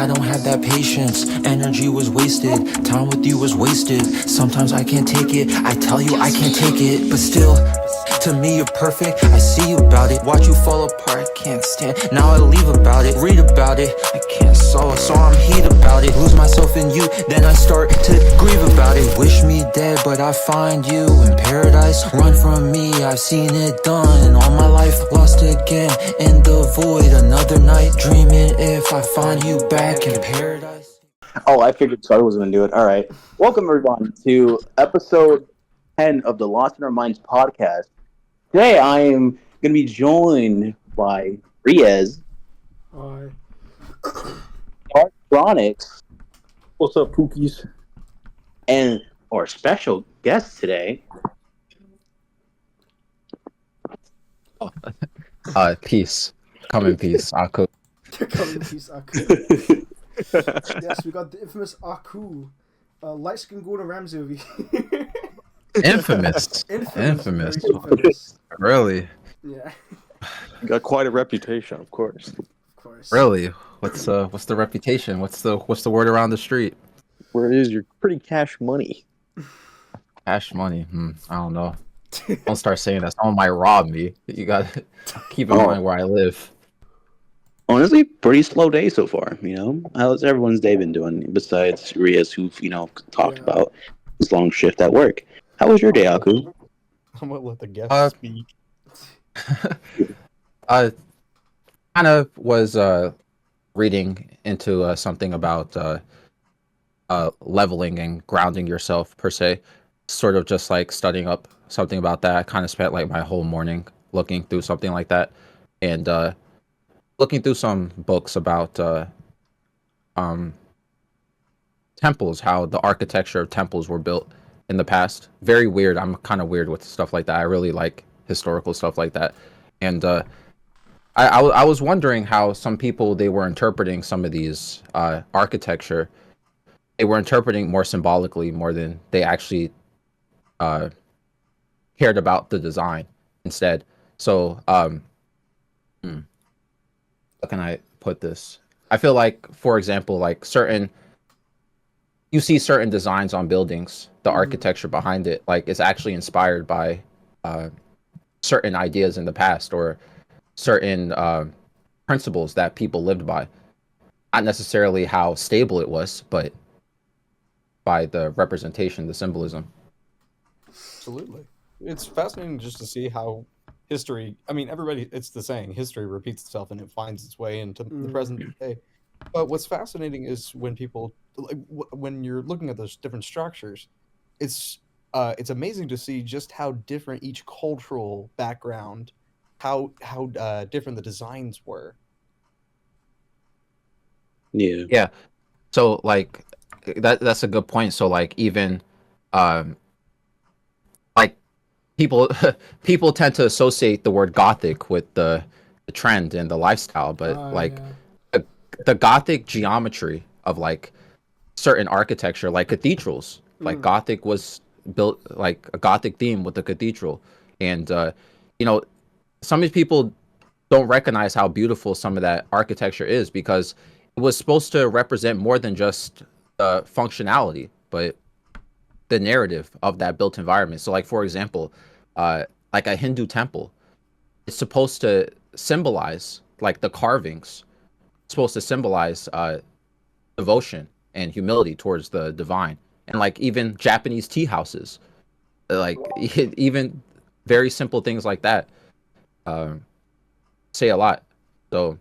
I don't have that patience. Energy was wasted. Time with you was wasted. Sometimes I can't take it. I tell you I can't take it. But still, to me you're perfect. I see you about it. Watch you fall apart. I can't stand. Now I leave about it. Read about it. I can't solve it, so I'm heat about it. Lose myself in you, then I start to grieve about it. Wish me dead, but I find you in paradise. Run from me, I've seen it done. All my life lost again in the void. Another night dreaming if I find you back in paradise. Oh, I figured Charlie was going to do it. All right. Welcome, everyone, to episode 10 of the Lost in Our Minds podcast. Today, I am going to be joined by Riaz. Hi. Chronics. What's up, Pookies? And our special guest today. Peace. Come in peace, Aku. Come in peace, Aku. Yes, we got the infamous Aku. Light skin Gordon Ramsay over here. Infamous. Infamous. Very infamous. Really? Yeah. Got quite a reputation, of course. Of course. Really? What's the reputation? What's the word around the street? Where it is, you're pretty cash money. Cash money. I don't know. Don't start saying that. Someone might rob me. You gotta keep in mind where I live. Honestly, pretty slow day so far, you know? How's everyone's day been doing, besides Riaz, who've, talked about his long shift at work? How was your day, Aku? I'm gonna let the guest speak. Kind of was reading into something about leveling and grounding yourself per se. Sort of just like studying up something about that. I kind of spent like my whole morning looking through something like that, and looking through some books about temples, how the architecture of temples were built in the past. Very weird. I'm kind of weird with stuff like that. I really like historical stuff like that, and I was wondering how some people, they were interpreting some of these architecture. They were interpreting more symbolically more than they actually cared about the design instead. So how can I put this? I feel like, for example, like you see certain designs on buildings, the architecture behind it, like it's actually inspired by certain ideas in the past or certain principles that people lived by. Not necessarily how stable it was, but by the representation, the symbolism. Absolutely. It's fascinating just to see how history, it's the saying, history repeats itself and it finds its way into the present day. But what's fascinating is when people, when you're looking at those different structures, it's amazing to see just how different each cultural background, how different the designs were. Yeah. So like that's a good point. So like even like people tend to associate the word Gothic with the trend and the lifestyle, but the Gothic geometry of like certain architecture, like cathedrals, like Gothic was built like a Gothic theme with the cathedral, and some of these people don't recognize how beautiful some of that architecture is because it was supposed to represent more than just functionality, but the narrative of that built environment. So like, for example, like a Hindu temple, it's supposed to symbolize, like the carvings, it's supposed to symbolize devotion and humility towards the divine. And like even Japanese tea houses, like even very simple things like that say a lot. So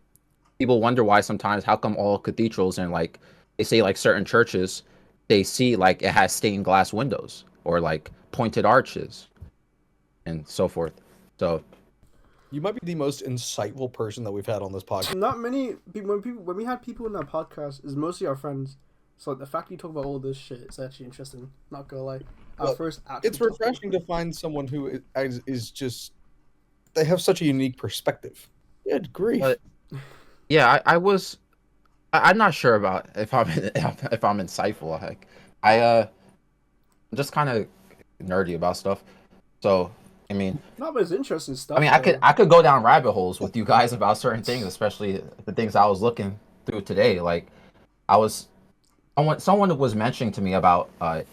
people wonder why sometimes, how come all cathedrals and like they say like certain churches, they see like it has stained glass windows or like pointed arches and so forth. So you might be the most insightful person that we've had on this podcast. Not many people. When we had people in that podcast, is mostly our friends. So the fact you talk about all this shit is actually interesting. Not gonna lie. It's refreshing to find someone who is just, they have such a unique perspective. Good grief. But, yeah, I'm not sure about if I'm insightful. Like I'm just kind of nerdy about stuff. So I mean, no, but it's interesting stuff. I mean, I could go down rabbit holes with you guys about certain things, especially the things I was looking through today. Like I was someone was mentioning to me about a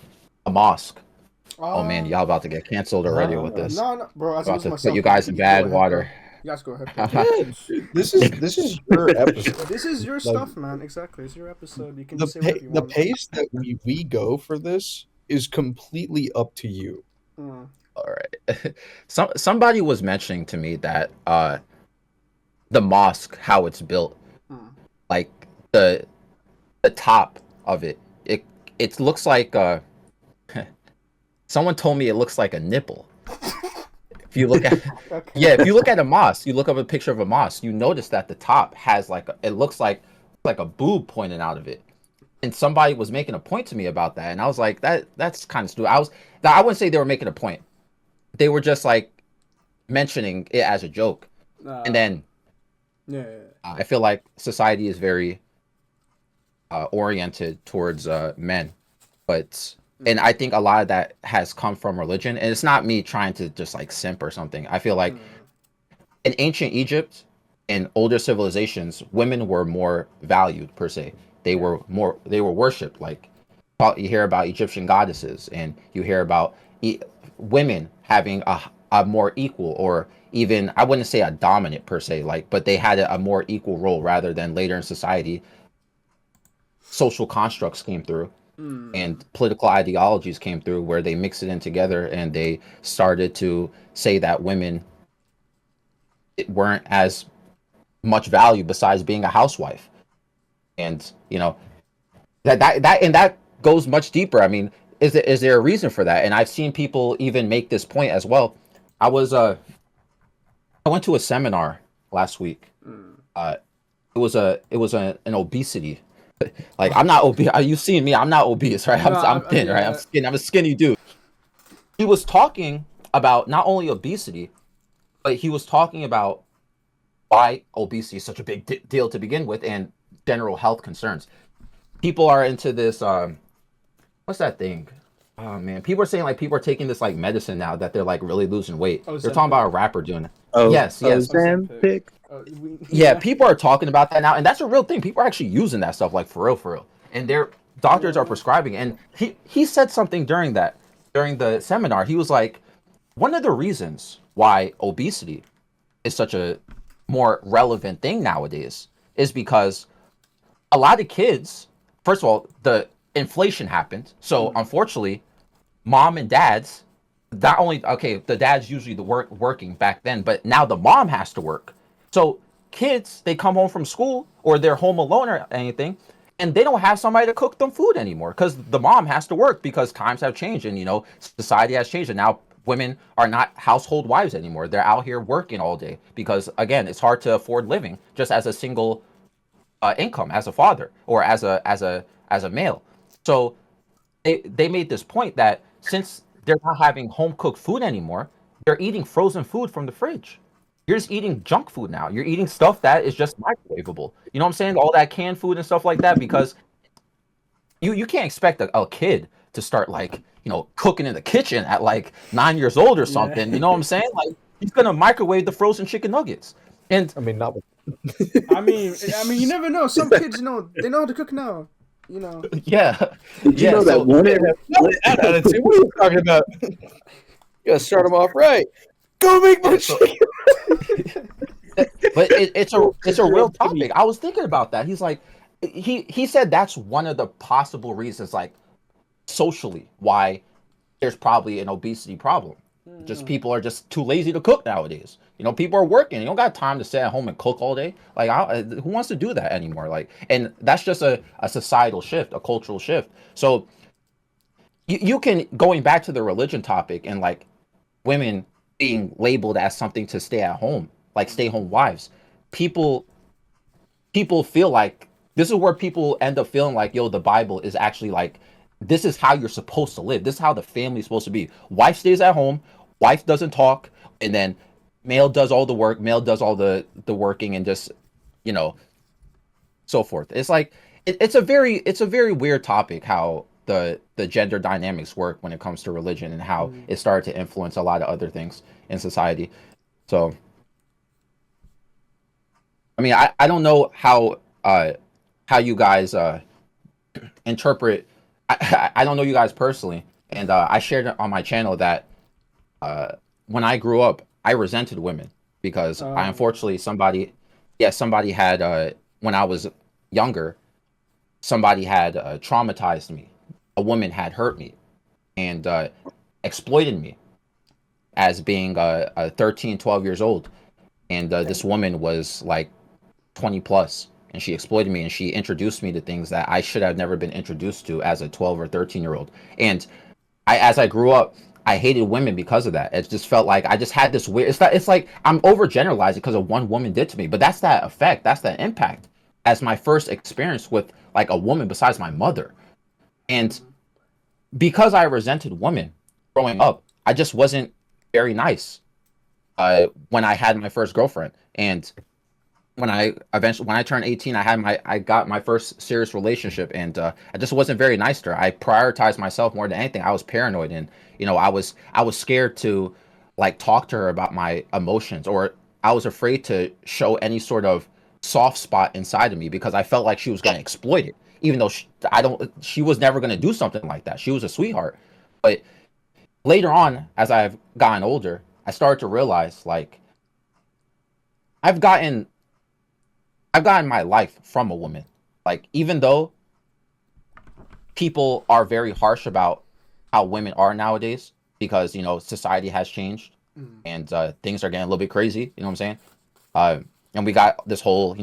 mosque. Oh man, y'all about to get canceled already with this. No, bro. I About was to put myself. you guys in Go bad ahead, water. bro. You guys go ahead, bro. Yeah, this is your episode. This is your Like, stuff, man. Exactly. It's your episode. You can the say whatever you the want. pace that we go for this is completely up to you. Mm. All right. Somebody was mentioning to me that the mosque, how it's built, like the top of it looks like someone told me it looks like a nipple. If you look at Okay. yeah, if you look at a mosque, you look up a picture of a mosque, you notice that the top has it looks like a boob pointing out of it. And somebody was making a point to me about that, and I was like, that's kind of stupid. I wouldn't say they were making a point. They were just like mentioning it as a joke. And then Yeah. I feel like society is very oriented towards men, and I think a lot of that has come from religion. And it's not me trying to just like simp or something. I feel like in ancient Egypt and older civilizations, women were more valued per se. They were worshipped. Like you hear about Egyptian goddesses, and you hear about women having a more equal, or even, I wouldn't say a dominant per se, like, but they had a more equal role, rather than later in society social constructs came through and political ideologies came through where they mixed it in together, and they started to say that women weren't as much value besides being a housewife. And that goes much deeper. I mean, is there a reason for that? And I've seen people even make this point as well. I went to a seminar last week. It was an obesity. Like, I'm not obese. Are you seeing me? I'm not obese, right? I'm thin, right? I'm a skinny dude. He was talking about not only obesity, but he was talking about why obesity is such a big deal to begin with, and general health concerns. People are into this. What's that thing? Oh man, people are saying like people are taking this like medicine now that they're like really losing weight. They're talking about a rapper doing it. Oh, yes. Ozempic. Yeah, people are talking about that now, and that's a real thing. People are actually using that stuff, like for real, and their doctors are prescribing. And he said something during the seminar. He was like, one of the reasons why obesity is such a more relevant thing nowadays is because a lot of kids, first of all, the inflation happened, so unfortunately, mom and dads, not only the dad's usually working back then, but now the mom has to work. So kids, they come home from school or they're home alone or anything, and they don't have somebody to cook them food anymore because the mom has to work, because times have changed, and society has changed, and now women are not household wives anymore. They're out here working all day because, again, it's hard to afford living just as a single income as a father or as a male. So they made this point that since they're not having home cooked food anymore, they're eating frozen food from the fridge. You're just eating junk food now. You're eating stuff that is just microwavable. You know what I'm saying? All that canned food and stuff like that, because you can't expect a kid to start like, cooking in the kitchen at like 9 years old or something. You know what I'm saying? Like, he's gonna microwave the frozen chicken nuggets. And I mean, not with I mean, you never know. Some kids, they know how to cook now. yeah. Did you know that one? that attitude. What are you talking about? You gotta start them off right. Go make my chicken. But it's a real topic. I was thinking about that. He's like, he said that's one of the possible reasons, like, socially, why there's probably an obesity problem. Just people are just too lazy to cook nowadays. People are working. You don't got time to stay at home and cook all day. Like, who wants to do that anymore? Like, and that's just a societal shift, a cultural shift. So you can, going back to the religion topic and like women being labeled as something to stay at home, like stay home wives. People feel like this is where people end up feeling like, yo, the Bible is actually like, this is how you're supposed to live. This is how the family's supposed to be. Wife stays at home, wife doesn't talk, and then male does all the work, male does all the working, and just, so forth. It's like it's a very weird topic, how the gender dynamics work when it comes to religion, and how it started to influence a lot of other things in society. So I mean, I don't know how you guys interpret. I don't know you guys personally, and I shared it on my channel that when I grew up, I resented women because I unfortunately somebody had when I was younger, somebody had traumatized me. A woman had hurt me and exploited me as being 13, 12 years old. And this woman was like 20 plus, and she exploited me and she introduced me to things that I should have never been introduced to as a 12 or 13-year-old. And as I grew up, I hated women because of that. It just felt like I just had this weird. It's like I'm overgeneralizing because of one woman did to me, but that's that effect. That's that impact as my first experience with like a woman besides my mother. And because I resented women growing up, I just wasn't very nice when I had my first girlfriend. And when I turned 18, I got my first serious relationship, and I just wasn't very nice to her. I prioritized myself more than anything. I was paranoid, and I was scared to like talk to her about my emotions, or I was afraid to show any sort of soft spot inside of me because I felt like she was going to exploit it. Even though she was never going to do something like that. She was a sweetheart. But later on, as I've gotten older, I started to realize like I've gotten my life from a woman. Like, even though people are very harsh about how women are nowadays, because, society has changed and things are getting a little bit crazy, you know what I'm saying? And we got this whole,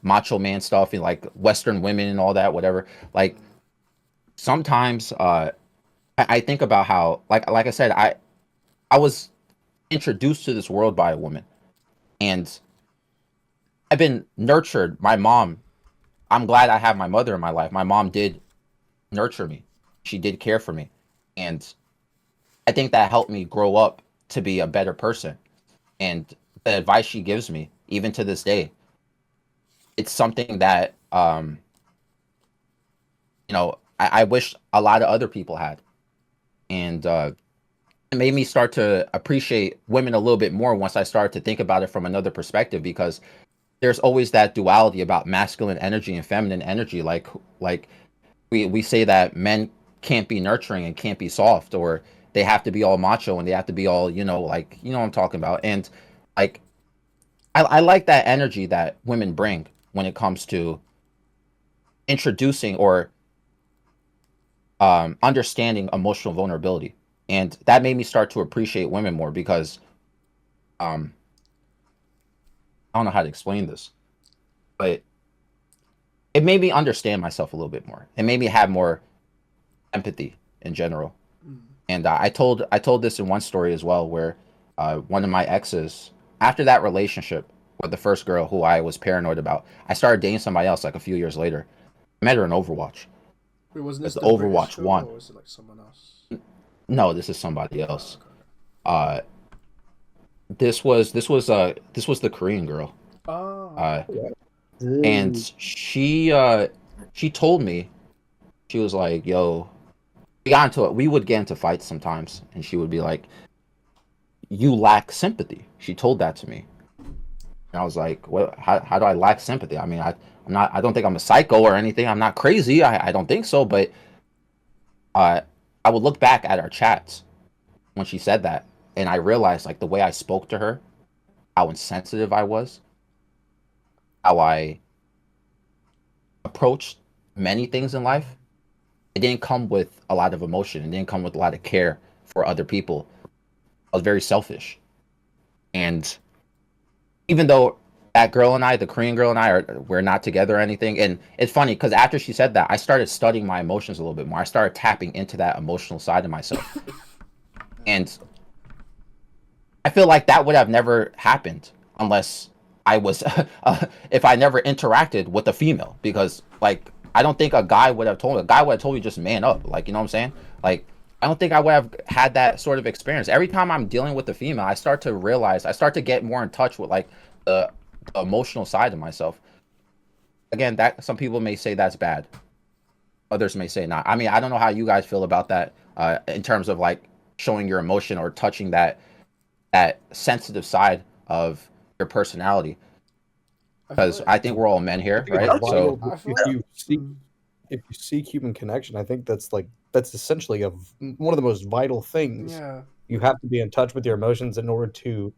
macho man stuff and like Western women and all that, whatever. Like, sometimes I think about how, like I said, I was introduced to this world by a woman, and I've been nurtured. My mom, I'm glad I have my mother in my life. My mom did nurture me. She did care for me. And I think that helped me grow up to be a better person. And the advice she gives me, even to this day, it's something that, I wish a lot of other people had. And it made me start to appreciate women a little bit more once I started to think about it from another perspective, because there's always that duality about masculine energy and feminine energy. Like we say that men can't be nurturing and can't be soft, or they have to be all macho and they have to be all, like, what I'm talking about. And like, I like that energy that women bring when it comes to introducing or understanding emotional vulnerability. And that made me start to appreciate women more because I don't know how to explain this, but it made me understand myself a little bit more. It made me have more empathy in general. And I told this in one story as well, where one of my exes, after that relationship with the first girl who I was paranoid about, I started dating somebody else like a few years later. I met her in Overwatch. Wait, wasn't this The the British Overwatch girl, 1. or was it like someone else? No, this is somebody else. Okay. This was the Korean girl. Oh. And she told me, she was like, "Yo," we would get into fights sometimes, and she would be like, "You lack sympathy." She told that to me, and I was like, "What? How do I lack sympathy? I mean, I'm not. I don't think I'm a psycho or anything. I'm not crazy. I don't think so." But I would look back at our chats when she said that, and I realized like the way I spoke to her, how insensitive I was, how I approached many things in life. It didn't come with a lot of emotion. It didn't come with a lot of care for other people. I was very selfish. And even though that girl and I, the Korean girl and we're not together or anything. And it's funny because after she said that, I started studying my emotions a little bit more. I started tapping into that emotional side of myself. And I feel like that would have never happened unless I was, if I never interacted with a female, because like, I don't think a guy would have told me. A guy would have told me just man up. Like, you know what I'm saying? Like, I don't think I would have had that sort of experience. Every time I'm dealing with a female, I start to get more in touch with like the emotional side of myself. Again, that some people may say that's bad. Others may say not. I mean, I don't know how you guys feel about that in terms of like showing your emotion or touching that sensitive side of your personality. Because I think we're all men here, I think right? it's So vital I feel if like- you see if you seek human connection, I think that's essentially one of the most vital things. Yeah. You have to be in touch with your emotions in order to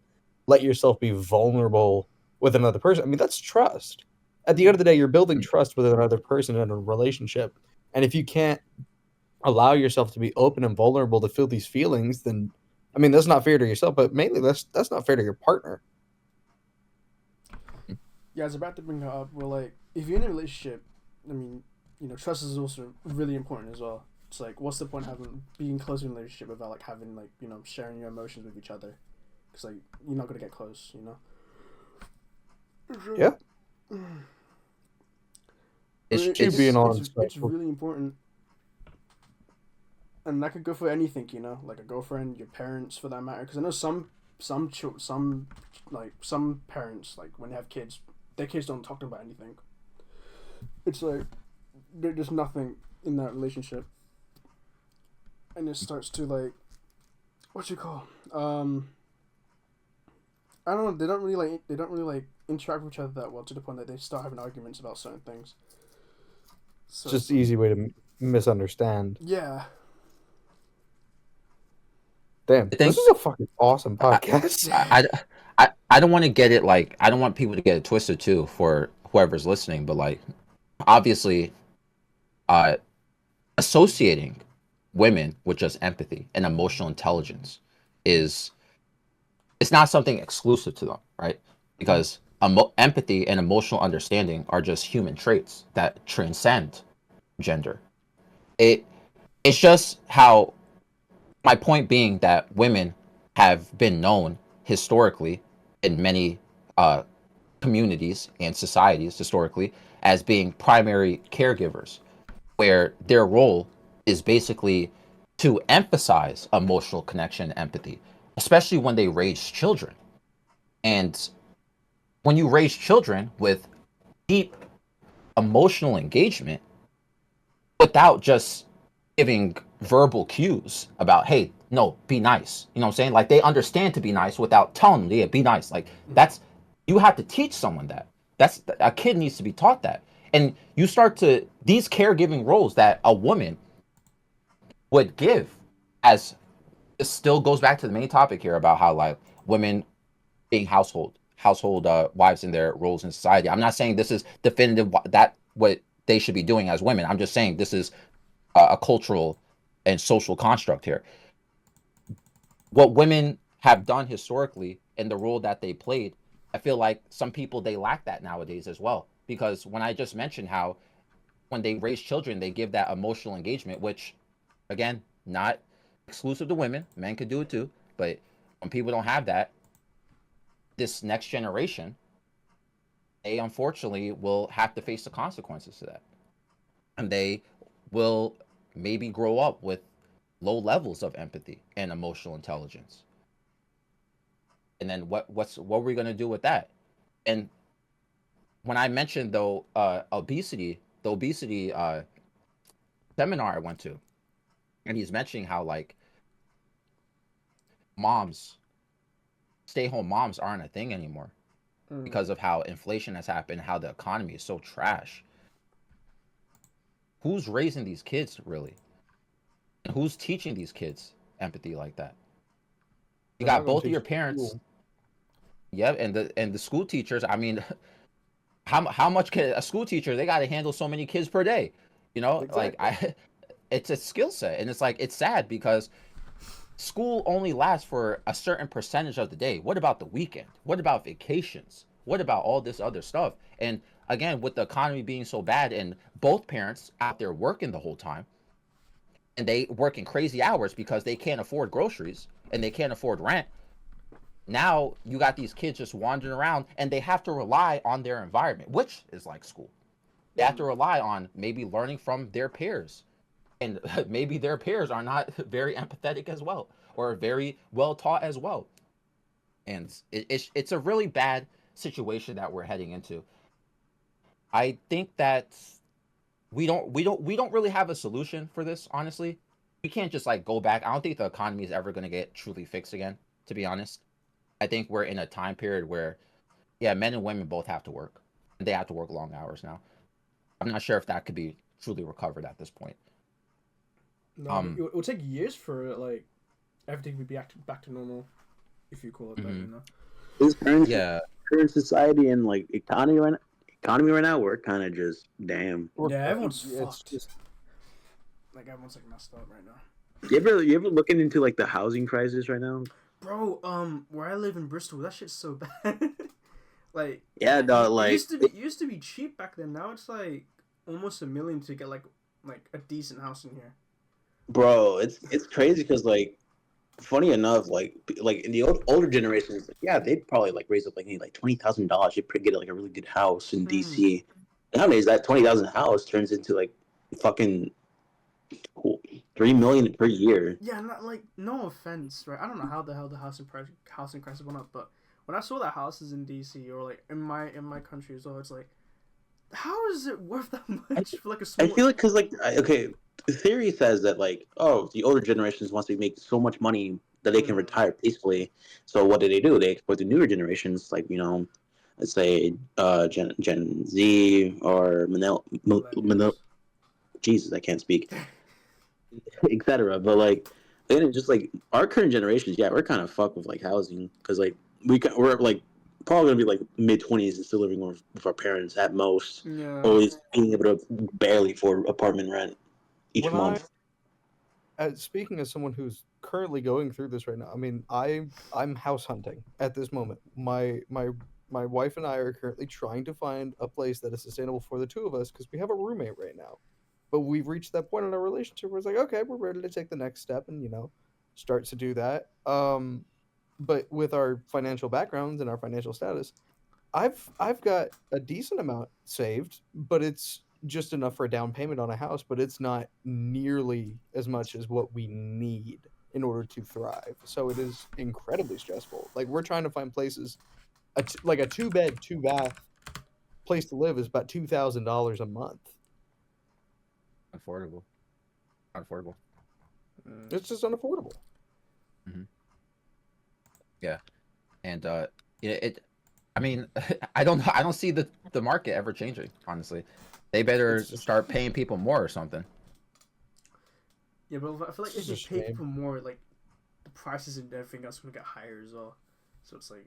let yourself be vulnerable with another person. I mean, that's trust. At the end of the day, you're building trust with another person in a relationship. And if you can't allow yourself to be open and vulnerable to feel these feelings, then I mean, that's not fair to yourself, but mainly that's not fair to your partner. Yeah, I was about to bring that up. Well, like, if you're in a relationship, I mean, trust is also really important as well. It's like, what's the point of being close in a relationship without like having like sharing your emotions with each other? Because like you're not gonna get close, Yeah. It's being on it's really important, and that could go for anything, like a girlfriend, your parents, for that matter. Because I know some parents, like when they have kids, their kids don't talk to them about anything. It's like there's nothing in that relationship, and it starts to like, what you call, I don't know. They don't really like interact with each other that well, to the point that they start having arguments about certain things. So it's just an easy way to misunderstand. yeah. Damn, I think this is a fucking awesome podcast. I don't want to get it like I don't want people to get it twisted too for whoever's listening, but like obviously, associating women with just empathy and emotional intelligence is it's not something exclusive to them, right? Because empathy and emotional understanding are just human traits that transcend gender. It it's just how my point being that women have been known historically in many uh, communities and societies historically as being primary caregivers, where their role is basically to emphasize emotional connection and empathy, especially when they raise children. And when you raise children with deep emotional engagement without just giving verbal cues about, hey, no, be nice. You know what I'm saying? Like they understand to be nice without telling them, yeah, be nice. Like that's, you have to teach someone that. That's, a kid needs to be taught that. And you start to, these caregiving roles that a woman would give, as it still goes back to the main topic here about how like women being household wives in their roles in society. I'm not saying this is definitive that what they should be doing as women. I'm just saying this is a cultural and social construct here. What women have done historically and the role that they played, I feel like some people they lack that nowadays as well. Because when I just mentioned how when they raise children, they give that emotional engagement, which again, not exclusive to women, men could do it too. But when people don't have that, this next generation, they unfortunately will have to face the consequences to that. And they will maybe grow up with low levels of empathy and emotional intelligence. And then what are we going to do with that? And when I mentioned though obesity, the obesity seminar I went to, and he's mentioning how like moms, stay home moms aren't a thing anymore because of how inflation has happened, how the economy is so trash. Who's raising these kids really? And who's teaching these kids empathy like that? You They're not got gonna both of your teach parents. school. Yep, and the school teachers. I mean, how much can a school teacher? They got to handle so many kids per day. Like it's a skill set, and it's like it's sad because school only lasts for a certain percentage of the day. What about the weekend? What about vacations? What about all this other stuff? And again, with the economy being so bad and both parents out there working the whole time and they working crazy hours because they can't afford groceries and they can't afford rent. Now you got these kids just wandering around and they have to rely on their environment, which is like school. They have to rely on maybe learning from their peers. And maybe their peers are not very empathetic as well or very well taught as well. And it's a really bad situation that we're heading into. I think that we don't really have a solution for this, honestly. We can't just like go back. I don't think the economy is ever going to get truly fixed again, to be honest. I think we're in a time period where yeah, men and women both have to work. And they have to work long hours now. I'm not sure if that could be truly recovered at this point. No, it will take years for like everything to be back to normal, if you call it that. You know. This Yeah, current society and like economy right now, we're kind of just damn. Yeah, everyone's It's fucked. just Like everyone's like messed up right now. You ever looking into like the housing crisis right now? Bro, where I live in Bristol, that shit's so bad. Like Yeah, dog. it Like used to be cheap back then. Now it's like almost $1 million to get like a decent house in here. bro, it's crazy because like funny enough, like in the older generations, like, yeah, they'd probably like raise up like maybe like $20,000. You'd get like a really good house in DC. Nowadays, that 20,000 house turns into like fucking 3 million per year. Yeah, not like no offense, right? I don't know how the hell the housing crisis went up, but when I saw the houses in DC or like in my country as well, it's like, how is it worth that much for like a small? I feel like because like okay, the theory says that like the older generations wants to make so much money that they can retire peacefully. So what do? They exploit the newer generations, like let's say Gen Z or Manil. Jesus, I can't speak, etc. But like, then it's just like our current generations, yeah, we're kind of fucked with like housing because like we're like probably gonna be like mid-20s and still living with our parents at most, Yeah. always being able to barely afford apartment rent each When month. speaking as someone who's currently going through this right now, I mean, I'm house hunting at this moment. My wife and I are currently trying to find a place that is sustainable for the two of us because we have a roommate right now. But we've reached that point in our relationship where it's like, okay, we're ready to take the next step and start to do that. But with our financial backgrounds and our financial status, I've got a decent amount saved, but it's just enough for a down payment on a house, but it's not nearly as much as what we need in order to thrive. So it is incredibly stressful. Like we're trying to find places, like a 2-bed, 2-bath place to live is about $2,000 a month. unaffordable. Unaffordable. It's just unaffordable. Yeah, and I mean, I don't see the market ever changing. Honestly, they better start paying people more or something. Yeah, but I feel like if It's you a pay shame. people more, like the prices and everything else will get higher as well. So it's like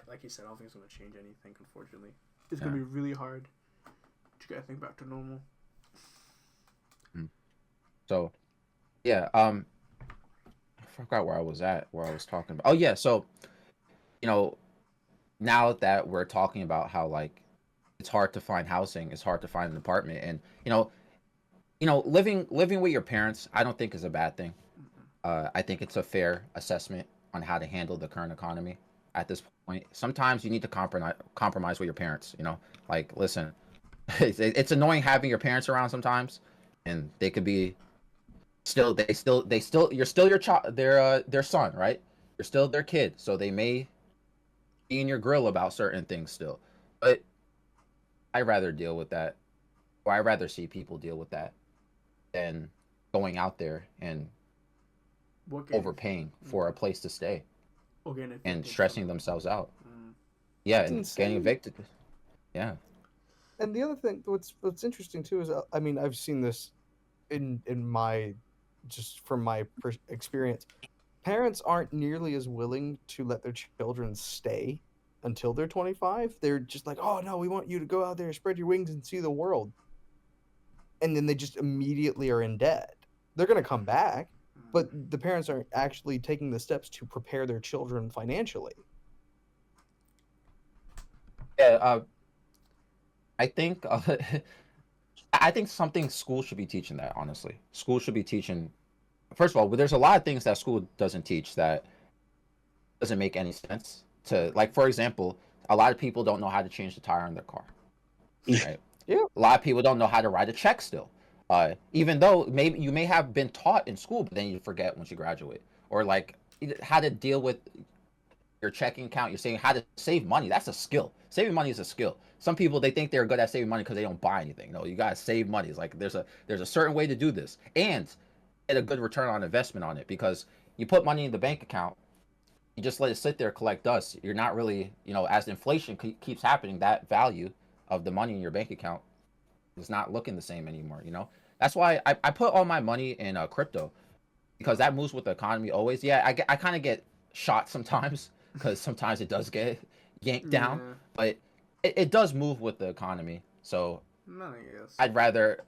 like you said, I don't think it's gonna change anything. Unfortunately, it's gonna be really hard to get everything back to normal. So, yeah, I forgot where I was at, where I was talking about. Oh yeah, so you know, now that we're talking about how like it's hard to find housing, it's hard to find an apartment, and living with your parents, I don't think is a bad thing. I think it's a fair assessment on how to handle the current economy at this point. Sometimes you need to compromise with your parents. Like listen, it's annoying having your parents around sometimes, and they could be you're still your child, their son, right? You're still their kid, so they may be in your grill about certain things still. But I'd rather deal with that, or I'd rather see people deal with that than going out there and overpaying for a place to stay and stressing themselves out. Yeah, It's and insane. getting evicted. Yeah. And the other thing, what's interesting too is, I mean, I've seen this in my just from my experience. Parents aren't nearly as willing to let their children stay until they're 25. They're just like, oh no, we want you to go out there, spread your wings, and see the world. And then they just immediately are in debt. They're gonna come back, but the parents aren't actually taking the steps to prepare their children financially. Yeah. I think I think something school should be teaching that. Honestly, school should be teaching. First of all, there's a lot of things that school doesn't teach that doesn't make any sense. To like, for example, a lot of people don't know how to change the tire on their car. Right? Yeah. A lot of people don't know how to write a check still. Even though maybe you may have been taught in school, but then you forget once you graduate, or like how to deal with your checking account. You're saying how to save money. That's a skill. Saving money is a skill. Some people, they think they're good at saving money because they don't buy anything. No, you gotta save money. It's like there's a certain way to do this and get a good return on investment on it, because you put money in the bank account, you just let it sit there, collect dust. You're not really, as inflation keeps happening, that value of the money in your bank account It's not looking the same anymore. You know, that's why I put all my money in crypto because that moves with the economy always. Yeah, I kind of get shot sometimes because sometimes it does get yanked down, Yeah. but it does move with the economy. So No, I guess. I'd rather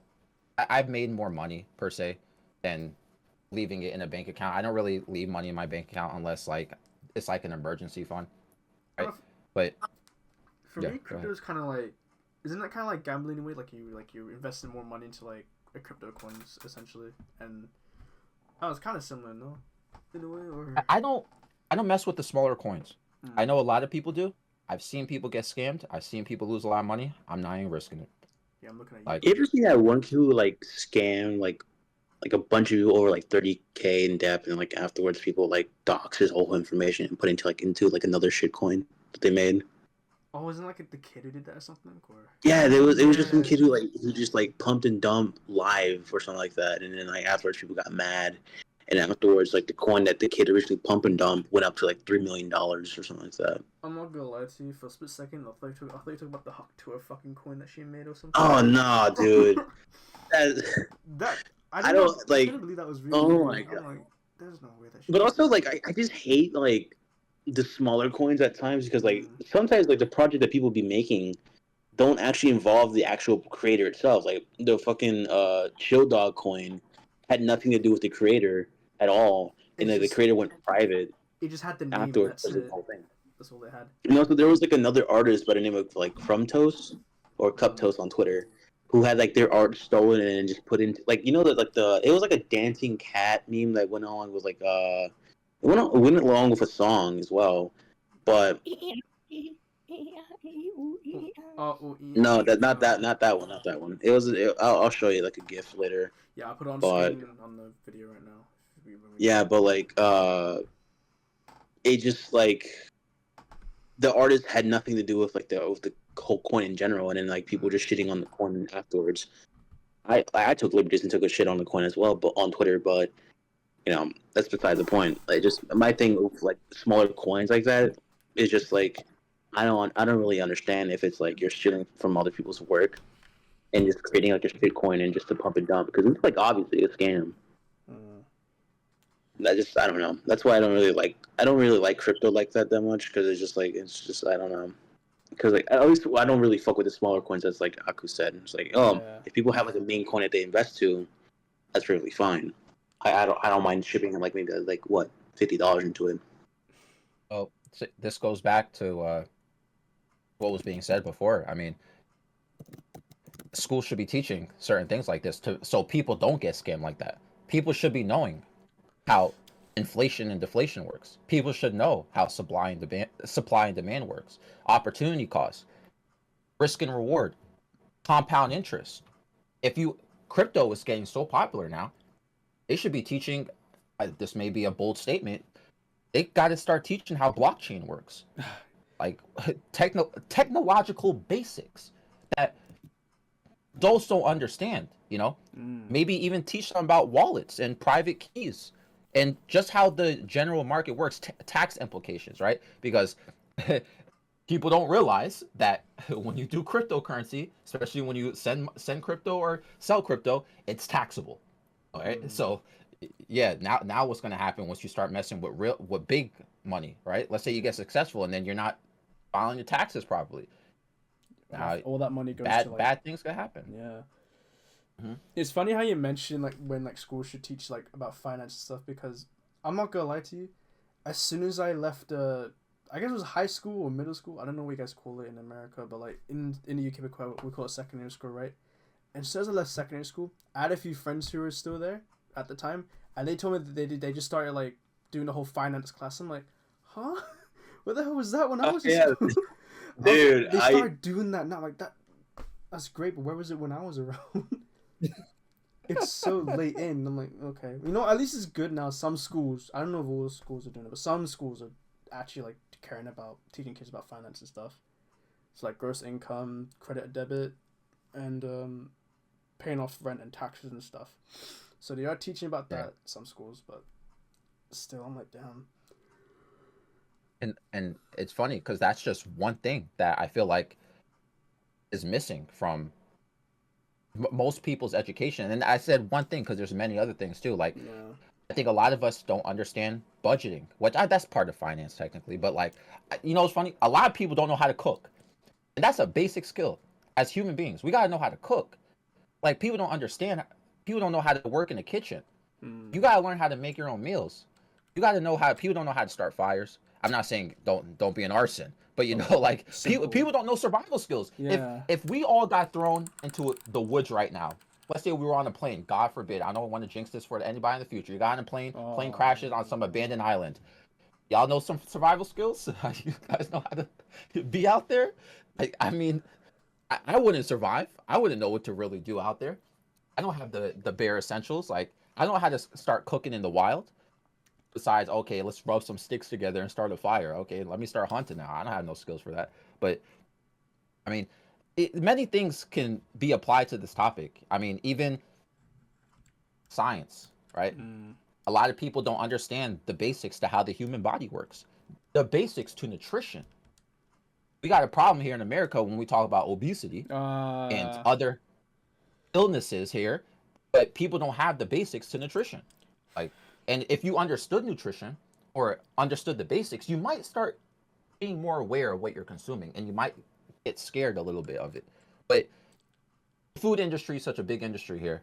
I've made more money per se than leaving it in a bank account. I don't really leave money in my bank account unless like it's like an emergency fund, right? But For yeah, me, go crypto ahead. is kind of like, isn't that kind of like gambling in a way? Like you invested more money into like a crypto coins essentially, and oh, it's kind of similar, no, in a way, or I don't mess with the smaller coins. I mm. know a lot of people do. I've seen people get scammed. I've seen people lose a lot of money. I'm not even risking it. Yeah, I'm looking at Like You ever seen that one kid who like scammed like a bunch of people over like 30K in debt, and like afterwards people like dox his whole information and put into like another shit coin that they made. Oh, wasn't like the kid who did that or something, or Yeah, it was just some yeah, kid who just like pumped and dumped live or something like that, and then like afterwards people got mad, and afterwards like the coin that the kid originally pumped and dumped went up to like $3 million or something like that. I'm not gonna lie to you. For a split second, I thought you talked about the Hawk Tour fucking coin that she made or something. Oh no, dude, that, That I don't I like. couldn't believe that was real. Oh Either. my god! I'm like, there's no way that she. But also like I just hate like the smaller coins at times because like Mm. sometimes like the project that people be making don't actually involve the actual creator itself. Like the fucking Chill Dog coin had nothing to do with the creator at all, and It's like, the just creator went private it just had the name. afterwards That's because of the it. whole thing. That's all they had. You know, so there was like another artist by the name of like From Toast or Cup Mm. Toast on Twitter who had like their art stolen and just put into like you know that like the it was like a dancing cat meme that went on with like it went along with a song as well, but no, that not that one. I'll show you like a GIF later, Yeah, I'll put it on but screen on the video right now. yeah, but like it just like the artist had nothing to do with like the whole coin in general, and then like people just shitting on the coin afterwards. I took liberties and took a shit on the coin as well, but on Twitter, but you know that's beside the point. Like just my thing with like smaller coins like that is just like I don't really understand if it's like you're stealing from other people's work and just creating like a shit coin and just to pump and dump because it's like obviously a scam. Mm. I don't know. That's why I don't really like crypto like that much because it's just I don't know. Because like at least I don't really fuck with the smaller coins. As like Aku said, it's like Yeah. if people have like a main coin that they invest to, that's perfectly fine. I don't mind shipping like maybe like what $50 into it. oh, this goes back to what was being said before. I mean, schools should be teaching certain things like this to so people don't get scammed like that. People should be knowing how inflation and deflation works. People should know how supply and demand works. Opportunity cost, risk and reward, compound interest. If you crypto is getting so popular now, they should be teaching. This may be a bold statement. They got to start teaching how blockchain works, like technological basics that those don't understand. You know, Mm. maybe even teach them about wallets and private keys and just how the general market works, tax implications, right? Because people don't realize that when you do cryptocurrency, especially when you send crypto or sell crypto, it's taxable. All right. Mm. So yeah, now what's going to happen once you start messing with big money, right? Let's say you get successful and then you're not filing your taxes properly. Now All that money goes to like bad things could happen. yeah. Mhm. It's funny how you mention like when like schools should teach like about finance and stuff because I'm not gonna lie to you, as soon as I left I guess it was high school or middle school. I don't know what you guys call it in America, but like in the UK we call it secondary school, right? And as soon as I left secondary school, I had a few friends who were still there at the time, and they told me that they just started like doing the whole finance class. I'm like, huh? What the hell was that when I was in Yeah, school? dude, They started doing that now. Like that, that's great. But where was it when I was around? It's so late in. I'm like, okay, you know, at least it's good now. Some schools, I don't know if all schools are doing it, but some schools are actually like caring about teaching kids about finance and stuff. It's like gross income, credit, debit, and paying off rent and taxes and stuff. So they are teaching about that Yeah. at some schools, but still, I'm like, damn. And it's funny because that's just one thing that I feel like is missing from most people's education. And I said one thing because there's many other things too. Like Yeah. I think a lot of us don't understand budgeting, which that's part of finance technically. But like, you know, it's funny. A lot of people don't know how to cook, and that's a basic skill as human beings. We gotta know how to cook. Like people don't understand. People don't know how to work in the kitchen. You gotta learn how to make your own meals. You gotta know how. People don't know how to start fires. I'm not saying don't be an arson, but you know, like people don't know survival skills. Yeah. If we all got thrown into the woods right now, let's say we were on a plane. God forbid, I don't want to jinx this for anybody in the future. You got on a plane, plane crashes on some abandoned island. Y'all know some survival skills. You guys know how to be out there. Like, I mean, I wouldn't survive. I wouldn't know what to really do out there. I don't have the bare essentials. Like I don't know how to start cooking in the wild. Besides, okay, let's rub some sticks together and start a fire. Okay, let me start hunting now. I don't have no skills for that. But I mean, many things can be applied to this topic. I mean, even science, right? A lot of people don't understand the basics to how the human body works. The basics to nutrition. We got a problem here in America when we talk about obesity and other illnesses here, but people don't have the basics to nutrition. Like, and if you understood nutrition or understood the basics, you might start being more aware of what you're consuming, and you might get scared a little bit of it. But the food industry is such a big industry here,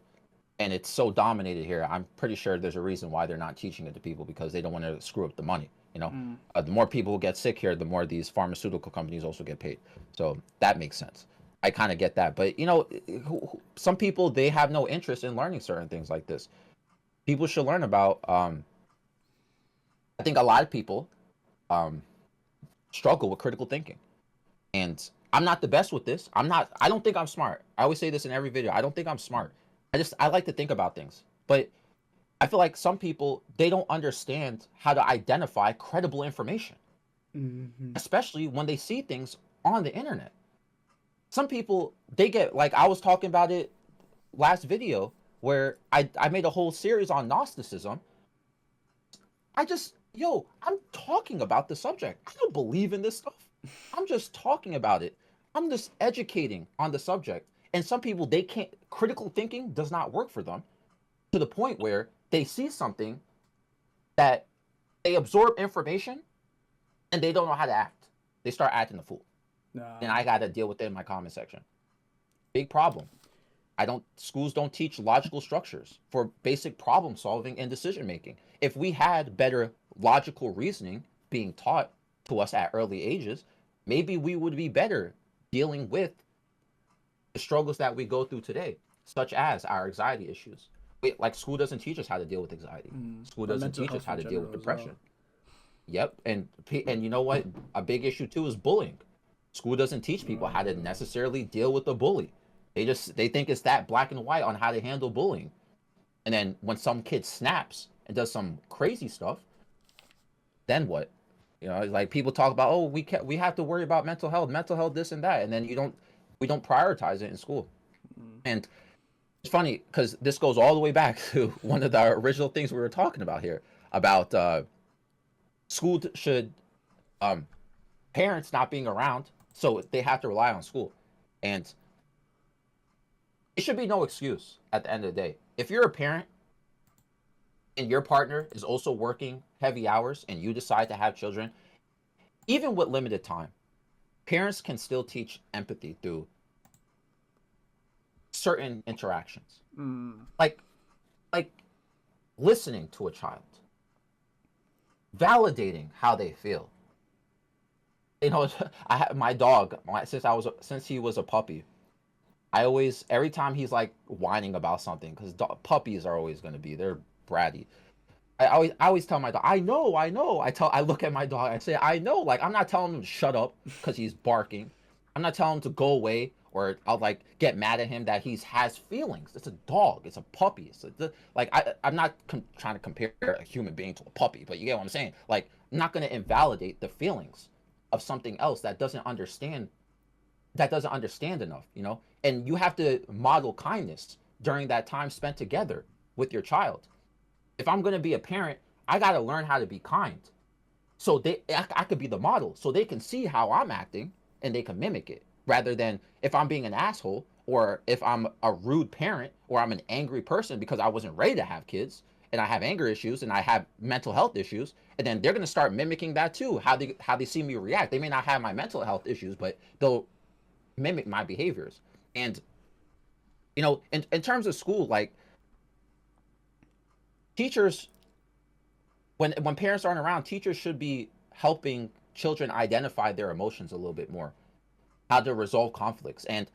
and it's so dominated here. I'm pretty sure there's a reason why they're not teaching it to people, because they don't want to screw up the money. You know, the more people who get sick here, the more these pharmaceutical companies also get paid. So that makes sense. I kind of get that. But, you know, some people, they have no interest in learning certain things like this. People should learn about, I think a lot of people struggle with critical thinking. And I'm not the best with this. I don't think I'm smart. I always say this in every video. I don't think I'm smart. I like to think about things. But I feel like some people, they don't understand how to identify credible information. Especially when they see things on the internet. Some people, they get, like I was talking about it last video, where I made a whole series on Gnosticism. I'm talking about the subject. I don't believe in this stuff. I'm just talking about it. I'm just educating on the subject. And some people, they can't, critical thinking does not work for them, to the point where they see something that they absorb information and they don't know how to act. They start acting a fool. And I got to deal with it in my comment section. Big problem. Schools don't teach logical structures for basic problem solving and decision making. If we had better logical reasoning being taught to us at early ages, maybe we would be better dealing with the struggles that we go through today, such as our anxiety issues. Like school doesn't teach us how to deal with anxiety. School doesn't teach us how to deal with depression. Yep, and you know what? A big issue too is bullying. School doesn't teach people how to necessarily deal with a bully. They think it's that black and white on how to handle bullying. And then when some kid snaps and does some crazy stuff, then what? You know, like people talk about, oh, we have to worry about mental health, this and that, and then we don't prioritize it in school. And it's funny because this goes all the way back to one of the original things we were talking about here about school should parents not being around, so they have to rely on school. And it should be no excuse at the end of the day. If you're a parent and your partner is also working heavy hours and you decide to have children, even with limited time, parents can still teach empathy through certain interactions. Like listening to a child, validating how they feel. You know, I have my dog since he was a puppy. Every time he's like whining about something, because puppies are always going to be, they're bratty. I always tell my dog, I know. I look at my dog, I say, I know. Like, I'm not telling him to shut up because he's barking. I'm not telling him to go away, or I'll like get mad at him that he has feelings. It's a dog. It's a puppy. I'm not trying to compare a human being to a puppy, but you get what I'm saying. Like, I'm not going to invalidate the feelings of something else that doesn't understand enough, you know. And you have to model kindness during that time spent together with your child. If I'm going to be a parent, I got to learn how to be kind, so I could be the model, so they can see how I'm acting and they can mimic it, rather than if I'm being an asshole, or if I'm a rude parent or I'm an angry person because I wasn't ready to have kids and I have anger issues and I have mental health issues, and then they're going to start mimicking that too. How they see me react. They may not have my mental health issues, but they'll mimic my behaviors. And in terms of school, like teachers, when parents aren't around, teachers should be helping children identify their emotions a little bit more, how to resolve conflicts. And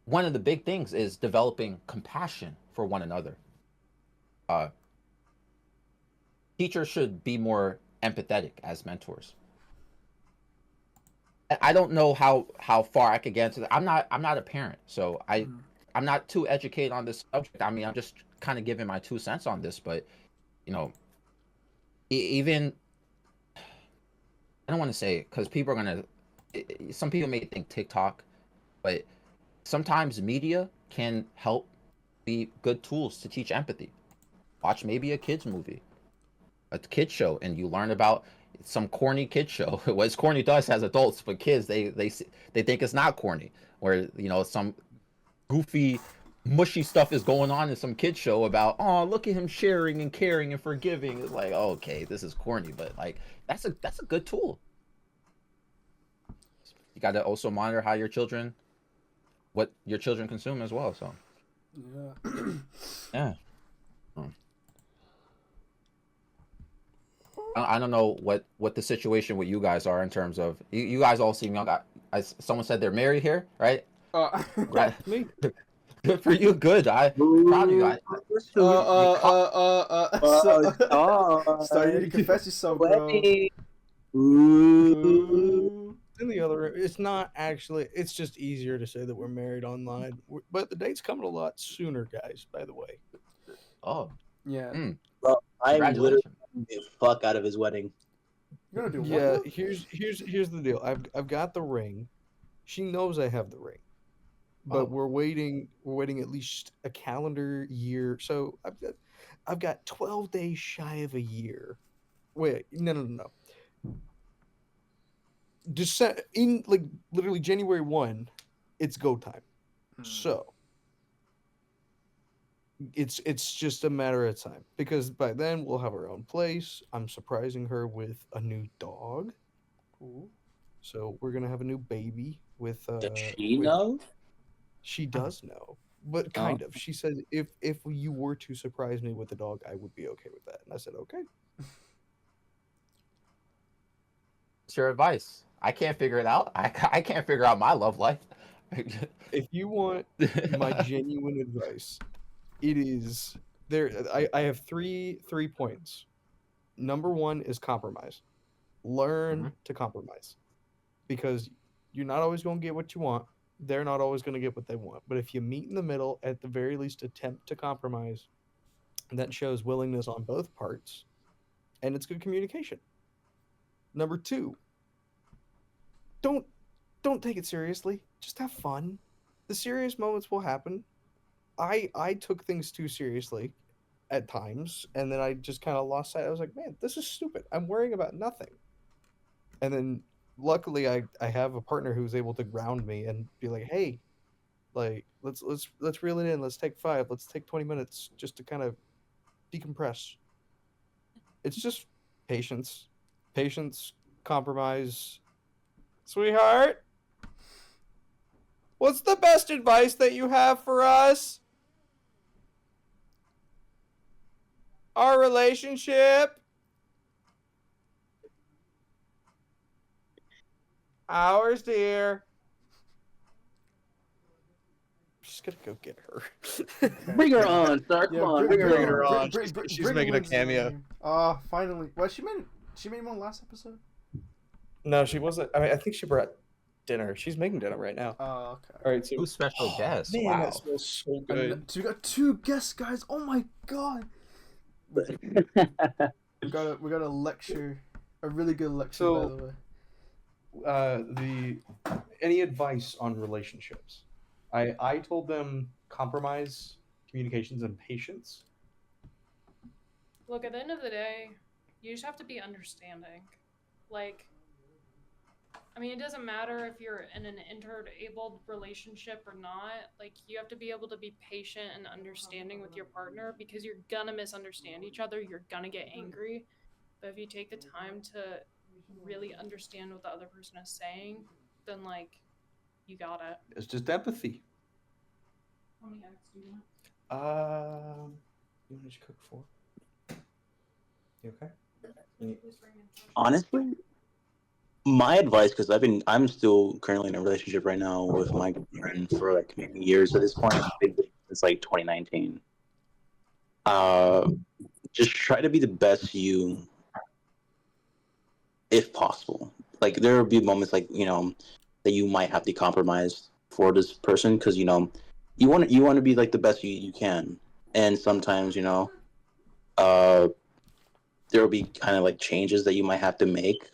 one of the big things is developing compassion for one another. Uh, Teachers should be more empathetic as mentors. I don't know how far I could get into that. I'm not a parent, so I'm not too educated on this subject. I mean, I'm just kind of giving my 2 cents on this, but you know, even I don't want to say it because people are gonna. Some people may think TikTok, but sometimes media can help be good tools to teach empathy. Watch maybe a kids movie, a kids show, and you learn about some corny kids show. Well, it's corny to us as adults, but kids they think it's not corny. Where some goofy, mushy stuff is going on in some kids show about, oh, look at him sharing and caring and forgiving. It's like, oh, okay, this is corny, but like that's a good tool. You got to also monitor what your children consume as well. So Yeah. yeah. I don't know what the situation with you guys are in terms of you guys all seem young. Someone said they're married here, right? Right. Me. Good for you. Good. Proud of you. Sorry, you need to confess yourself, bro. Ooh. In the other, it's not actually. It's just easier to say that we're married online. But the date's coming a lot sooner, guys. By the way. Oh. Yeah. Bro, I'm literally Congratulations. the fuck out of his wedding. You're gonna do what? Yeah. Now? Here's the deal. I've got the ring. She knows I have the ring. But Oh. we're waiting at least a calendar year. So I've got 12 days shy of a year. Wait, no. In like literally January 1, it's go time. So it's just a matter of time because by then we'll have our own place. I'm surprising her with a new dog. Cool. So we're gonna have a new baby with Does she know? She does know, but kind of. She said if you were to surprise me with the dog, I would be okay with that. And I said okay. What's your advice? I can't figure it out. I can't figure out my love life. If you want my genuine advice, it is there. I have three points. Number one is compromise. Learn to compromise, because you're not always going to get what you want. They're not always going to get what they want. But if you meet in the middle, at the very least, attempt to compromise. That shows willingness on both parts, and it's good communication. Number two, don't take it seriously. Just have fun. The serious moments will happen. I took things too seriously at times, and then I just kind of lost sight. I was like, man, this is stupid. I'm worrying about nothing. And then luckily I have a partner who's able to ground me and be like, hey, like let's reel it in. Let's take 5. Let's take 20 minutes just to kind of decompress. It's just patience, compromise. Sweetheart, what's the best advice that you have for us? Our relationship? Ours, dear. I'm just gonna go get her. Bring her on, sir. Come on, bring her on. She's making a cameo. Finally. Well, she made one last episode. No, she wasn't. I mean, I think she brought dinner. She's making dinner right now. Oh, okay. All right, so Two special guests. man, Wow. that smells so good. So we got 2 guests, guys. Oh my god. we got a lecture, a really good lecture, So- by the way. Any advice on relationships? I told them compromise, communications, and patience. Look, at the end of the day, you just have to be understanding. Like, I mean, it doesn't matter if you're in an interabled relationship or not. Like, you have to be able to be patient and understanding with your partner because you're gonna misunderstand each other. You're gonna get angry. But if you take the time to really understand what the other person is saying, then, like, you got it. It's just empathy. How many eggs do you want? You want to cook 4? You okay? Honestly, my advice, because I'm still currently in a relationship right now with my girlfriend for like maybe years at this point. I think it's like 2019. Just try to be the best you, if possible. Like there will be moments like that you might have to compromise for this person because you want to be like the best you can, and sometimes there will be kind of like changes that you might have to make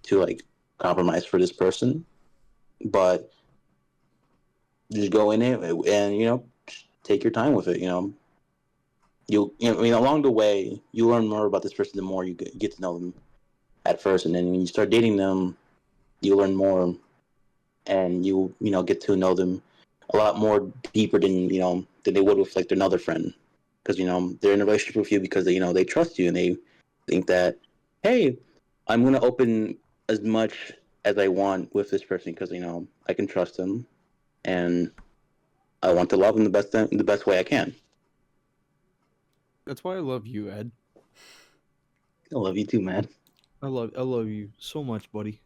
to like compromise for this person, but just go in it and take your time with it. I mean, along the way, you learn more about this person the more you get to know them at first, and then when you start dating them, you learn more, and you get to know them a lot more deeper than they would with like another friend, because they're in a relationship with you because they trust you and they think that, hey, I'm gonna open as much as I want with this person because I can trust them, and I want to love them the best way I can. That's why I love you, Ed. I love you too, man. I love you so much, buddy.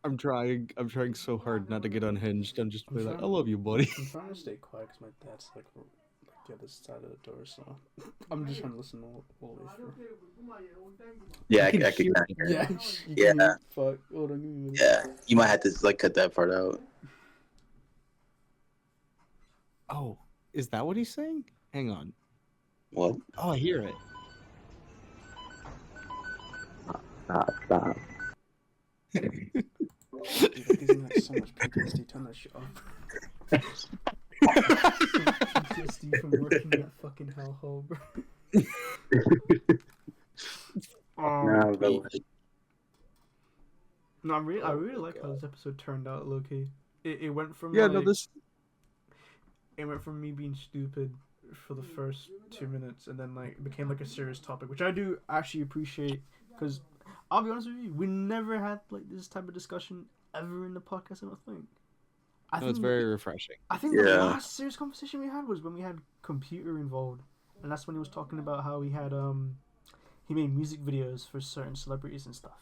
I'm trying so hard not to get unhinged. I'm just like, I love you, buddy. I'm trying to stay quiet because my dad's like the other side of the door, so I'm just trying to listen all the way through. Yeah, I can could. hear Yeah, Yeah. Fuck. Hold on, give me a minute. Yeah, you might have to like cut that part out. Oh, is that what he's saying? Hang on. What? Oh, I hear it. Stop. Dude, that gives me like so much PTSD. Turn that shit off. PTSD from working at fucking hellhole, bro. No, but No, I really like how this episode turned out, low-key. It went from Yeah, like, no, this. it went from me being stupid for the first 2 minutes, and then like it became like a serious topic, which I do actually appreciate, because I'll be honest with you, we never had like this type of discussion ever in the podcast. I don't think. No, it's very refreshing. I think the Yeah. last serious conversation we had was when we had computer involved, and that's when he was talking about how he had he made music videos for certain celebrities and stuff.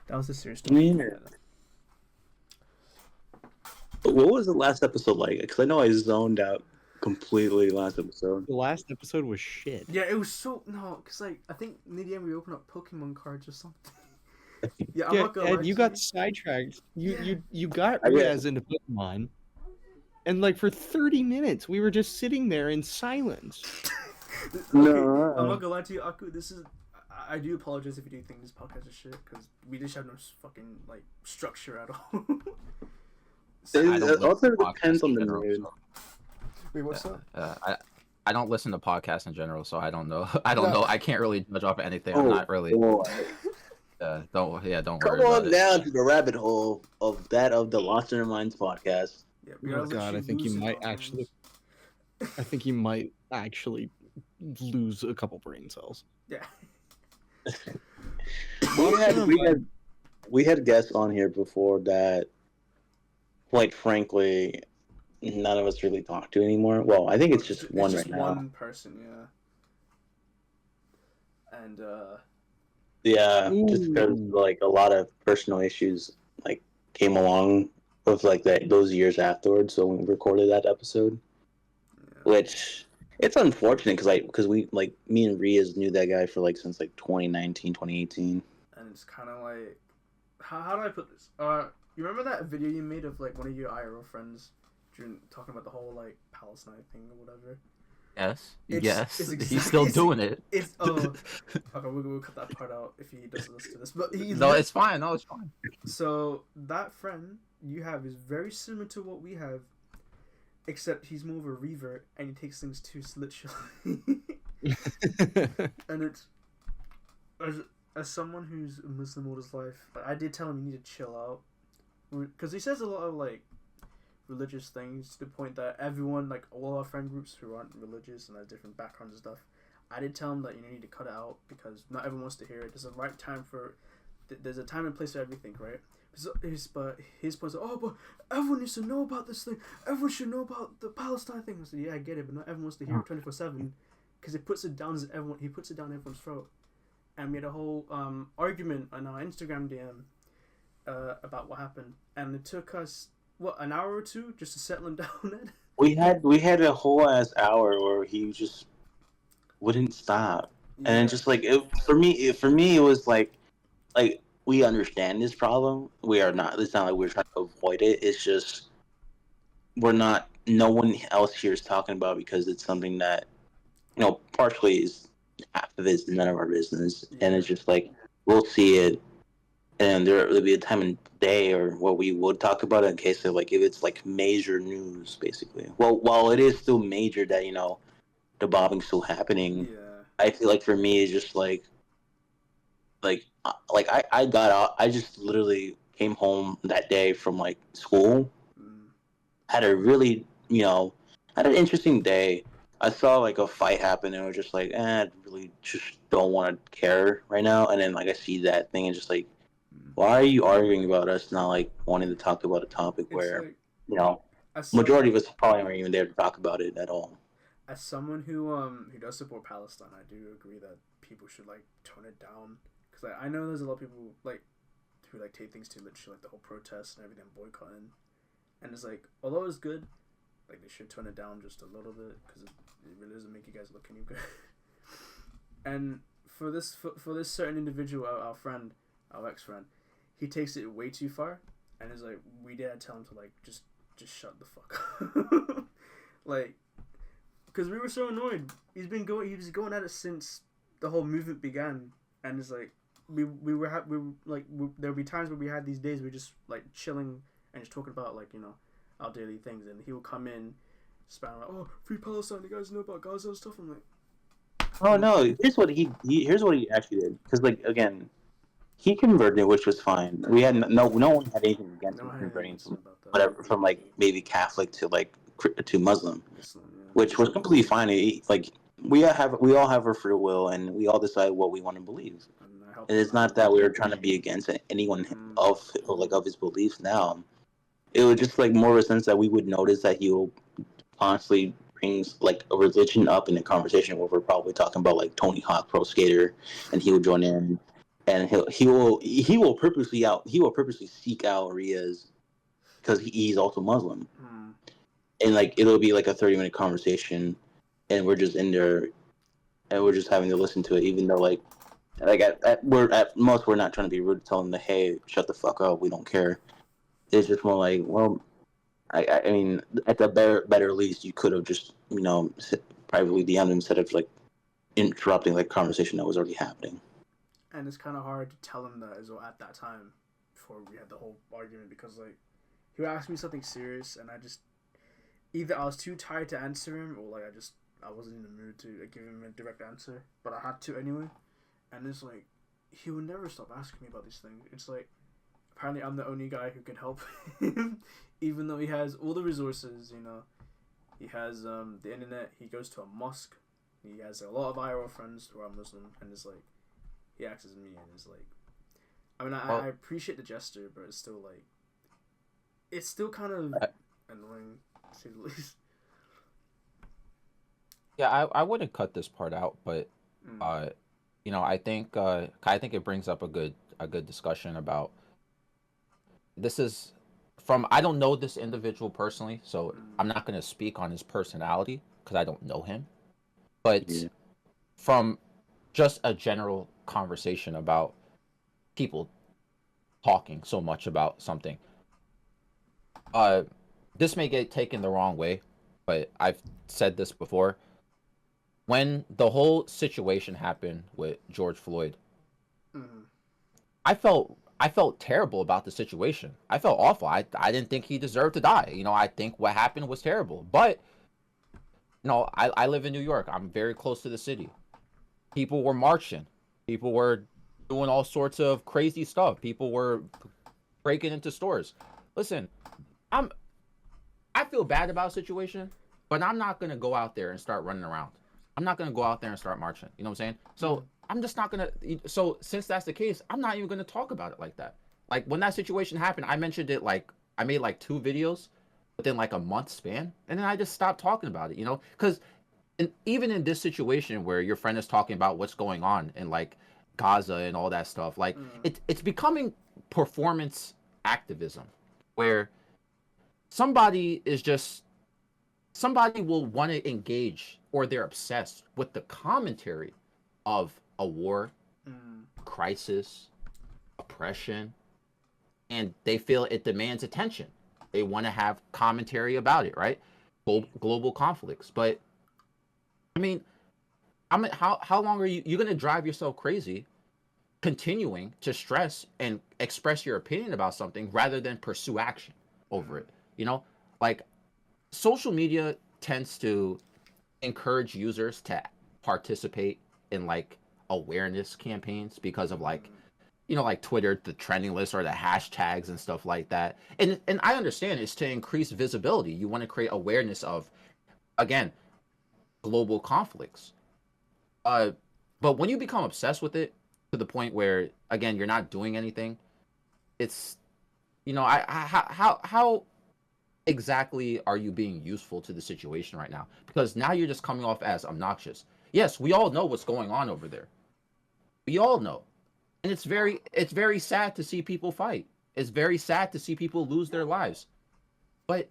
That was the serious stuff. Yeah. What was the last episode like? Because I know I zoned out completely last episode. The last episode was shit. Yeah, it was so because like I think near the end we opened up Pokemon cards or something. Yeah, I'm Yeah, not gonna lie Ed, you to got sidetracked. You got I guess. Riaz into Pokemon, and like for 30 minutes we were just sitting there in silence. No. I'm not gonna lie to you, Aku. This is. I do apologize if you do think this podcast is shit, because we just have no fucking like structure at all. I don't It also listen to depends podcasts on in the general, mood. so, Wait, what's up? I don't listen to podcasts in general, so I don't know. I don't No. know. I can't really judge off anything. I'm not really. boy. Don't worry Come about on it. down to the rabbit hole of the Lost in Our Minds podcast. Yeah, Oh god, I think you might actually. I think you might actually lose a couple brain cells. Yeah. We had guests on here before that, quite frankly, none of us really talk to anymore. Well, I think it's just one right now. One person, yeah. And Yeah, just because like a lot of personal issues like came along with like those years afterwards. So we recorded that episode, which it's unfortunate because we like me and Riaz knew that guy for like since like 2019, 2018. and it's kind of like, how do I put this? You remember that video you made of like one of your IRL friends talking about the whole like Palestine thing or whatever? Yes. It's He's still doing it. It's okay. We'll cut that part out if he doesn't listen to this. But No, it's fine. No, it's fine. So that friend you have is very similar to what we have, except he's more of a revert and he takes things too literally. And it's as someone who's a Muslim all his life, I did tell him you need to chill out, because he says a lot of like religious things to the point that everyone, like all our friend groups who aren't religious and have different backgrounds and stuff, I did tell him that you need to cut it out because not everyone wants to hear it. There's a right time for, there's a time and place for everything, right? But his point is, oh, but everyone needs to know about this thing. Everyone should know about the Palestine thing. I said, yeah, I get it, but not everyone wants to hear it 24/7 because he puts it down everyone's throat. And we had a whole argument on our Instagram DM about what happened, and it took us an hour or two just to settle him down. Ed? We had a whole ass hour where he just wouldn't stop, and then just like for me it was like we understand this problem. We are not. It's not like we're trying to avoid it. It's just we're not. No one else here is talking about because it's something that partially is half of it's none of our business, and it's just like we'll see it, and there'll be a time and day or what we would talk about it in case of like if it's like major news, basically. Well, while it is still major that the bombing's still happening, I feel like for me it's just like I got out. I just literally came home that day from like school. Had a really had an interesting day. I saw like a fight happen and I was just like, I really just don't want to care right now. And then like I see that thing and just like, why are you arguing about us not like wanting to talk about a topic where majority of us probably aren't even there to talk about it at all. As someone who does support Palestine, I do agree that people should like tone it down. Because I know there's a lot of people like who like take things too literally, like the whole protest and everything, boycotting, and it's like although it's good, like they should tone it down just a little bit because it really doesn't make you guys look any good. And for this certain individual, our friend, our ex-friend, he takes it way too far, and is like we did tell him to like just shut the fuck up, like because we were so annoyed. He was going at it since the whole movement began, and it's like. There would be times where we had these days we just like chilling and just talking about like our daily things, and he would come in spouting like, oh, free Palestine, you guys know about Gaza and stuff. I'm like, oh no, here's what he actually did, because like again he converted, which was fine. We had no one had anything against him converting from whatever, from like maybe Catholic to like to Muslim, which was completely fine. We all have our free will and we all decide what we want to believe. And it's not that we were trying to be against anyone of his beliefs now. It was just like more of a sense that we would notice that he will constantly brings like a religion up in the conversation where we're probably talking about like Tony Hawk Pro Skater, and he will join in, and he will purposely seek out Riaz because he's also Muslim, and like it'll be like a 30-minute conversation, and we're just in there, and we're just having to listen to it, even though like at most we're not trying to be rude, telling them, hey, shut the fuck up, we don't care. It's just more like, well, I mean, at the better least, you could have just privately DM'd him instead of like interrupting like conversation that was already happening. And it's kind of hard to tell him that as well at that time before we had the whole argument, because like he would ask me something serious and I just either I was too tired to answer him, or like I wasn't in the mood to give him a direct answer, but I had to anyway. And it's like he would never stop asking me about these things. It's like apparently I'm the only guy who can help him, even though he has all the resources. He has the internet. He goes to a mosque. He has a lot of IRL friends who are Muslim, and it's like he acts as me, and it's like, I mean, I appreciate the gesture, but it's still like, it's still kind of annoying to say the least. Yeah, I wouldn't cut this part out, but I think it brings up a good discussion about this is from I don't know this individual personally, so I'm not going to speak on his personality because I don't know him, but from just a general conversation about people talking so much about something, this may get taken the wrong way, but I've said this before. When the whole situation happened with George Floyd, I felt I felt terrible about the situation. I felt awful. I didn't think he deserved to die. I think what happened was terrible. But I live in New York. I'm very close to the city. People were marching. People were doing all sorts of crazy stuff. People were breaking into stores. Listen, I feel bad about the situation, but I'm not gonna go out there and start running around. I'm not gonna go out there and start marching. You know what I'm saying? So I'm just not gonna. So since that's the case, I'm not even gonna talk about it like that. Like when that situation happened, I mentioned it like I made like 2 videos within like a month span, and then I just stopped talking about it. Because even in this situation where your friend is talking about what's going on in like Gaza and all that stuff, like it's becoming performance activism, where somebody will want to engage, or they're obsessed with the commentary of a war, crisis, oppression, and they feel it demands attention. They want to have commentary about it, right? Global conflicts. But I mean, how long are you going to drive yourself crazy continuing to stress and express your opinion about something rather than pursue action over it? Like social media tends to encourage users to participate in like awareness campaigns because of like like Twitter, the trending list or the hashtags and stuff like that. And I understand it's to increase visibility. You want to create awareness of, again, global conflicts. But when you become obsessed with it to the point where, again, you're not doing anything, it's, how exactly are you being useful to the situation right now? Because now you're just coming off as obnoxious. Yes, we all know what's going on over there. We all know. And it's very sad to see people fight. It's very sad to see people lose their lives. But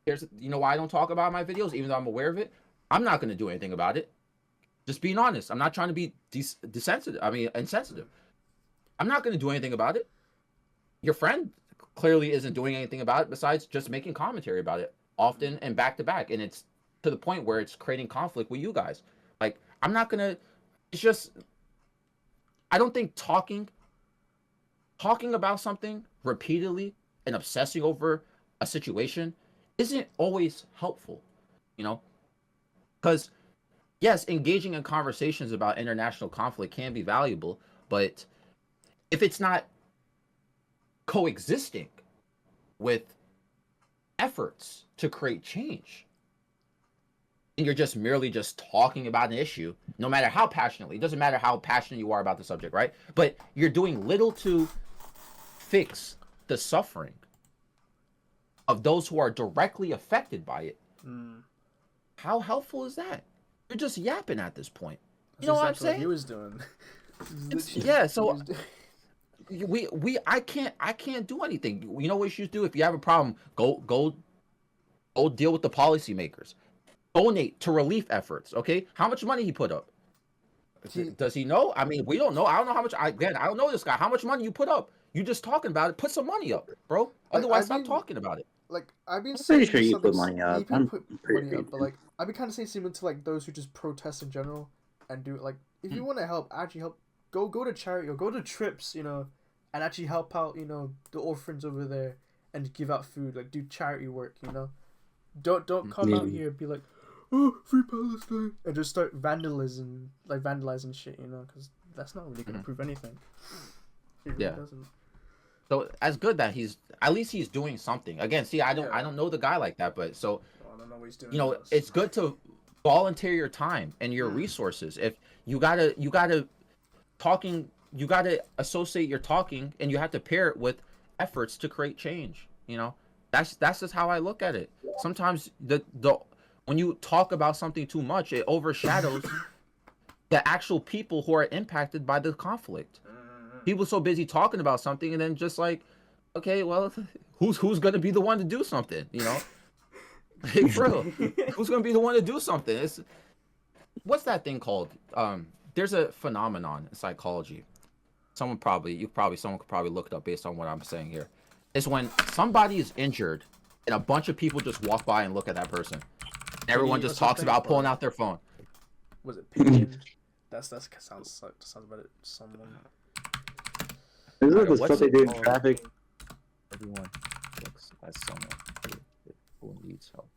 there's why I don't talk about my videos, even though I'm aware of it. I'm not going to do anything about it. Just being honest. I'm not trying to be insensitive. I'm not going to do anything about it. Your friend clearly isn't doing anything about it besides just making commentary about it often and back to back. And it's to the point where it's creating conflict with you guys. Like, I'm not going to, it's just, I don't think talking about something repeatedly and obsessing over a situation isn't always helpful, because yes, engaging in conversations about international conflict can be valuable, but if it's not coexisting with efforts to create change, and you're just merely just talking about an issue, no matter how passionately, it doesn't matter how passionate you are about the subject, right? But you're doing little to fix the suffering of those who are directly affected by it. How helpful is that? You're just yapping at this point. You know what I'm saying? What he was doing. Yeah, so I can't do anything. You know what you should do? If you have a problem, go deal with the policymakers. Donate to relief efforts. Okay, how much money he put up? Does he know? I mean, we don't know. I don't know how much. I don't know this guy. How much money you put up? You just talking about it. Put some money up, bro. Otherwise, stop talking about it. Like, I've been pretty sure you put money up. I'm pretty money up, but like I've been kind of saying similar to like those who just protest in general and do like if you want to help, actually help. Go to charity or go to trips, and actually help out, the orphans over there and give out food. Like do charity work, Don't come out here and be like, oh, free Palestine, and just start vandalizing shit, because that's not really gonna prove anything. It really doesn't. So that's good that he's doing something. Again, see, I don't know the guy like that, but so I don't know what he's doing. It's good to volunteer your time and your resources. If you gotta associate your talking, and you have to pair it with efforts to create change. That's just how I look at it. Sometimes the when you talk about something too much, it overshadows the actual people who are impacted by the conflict. People so busy talking about something, and then just like, okay, well, who's gonna be the one to do something? Like, for real, who's gonna be the one to do something? What's that thing called? There's a phenomenon in psychology. Someone could probably look it up based on what I'm saying here. It's when somebody is injured and a bunch of people just walk by and look at that person. Everyone just talks about pulling out their phone. Was it Pigeon? That sounds about it. Someone. This is like the What's stuff they it do in called? traffic. Everyone looks at someone who needs help.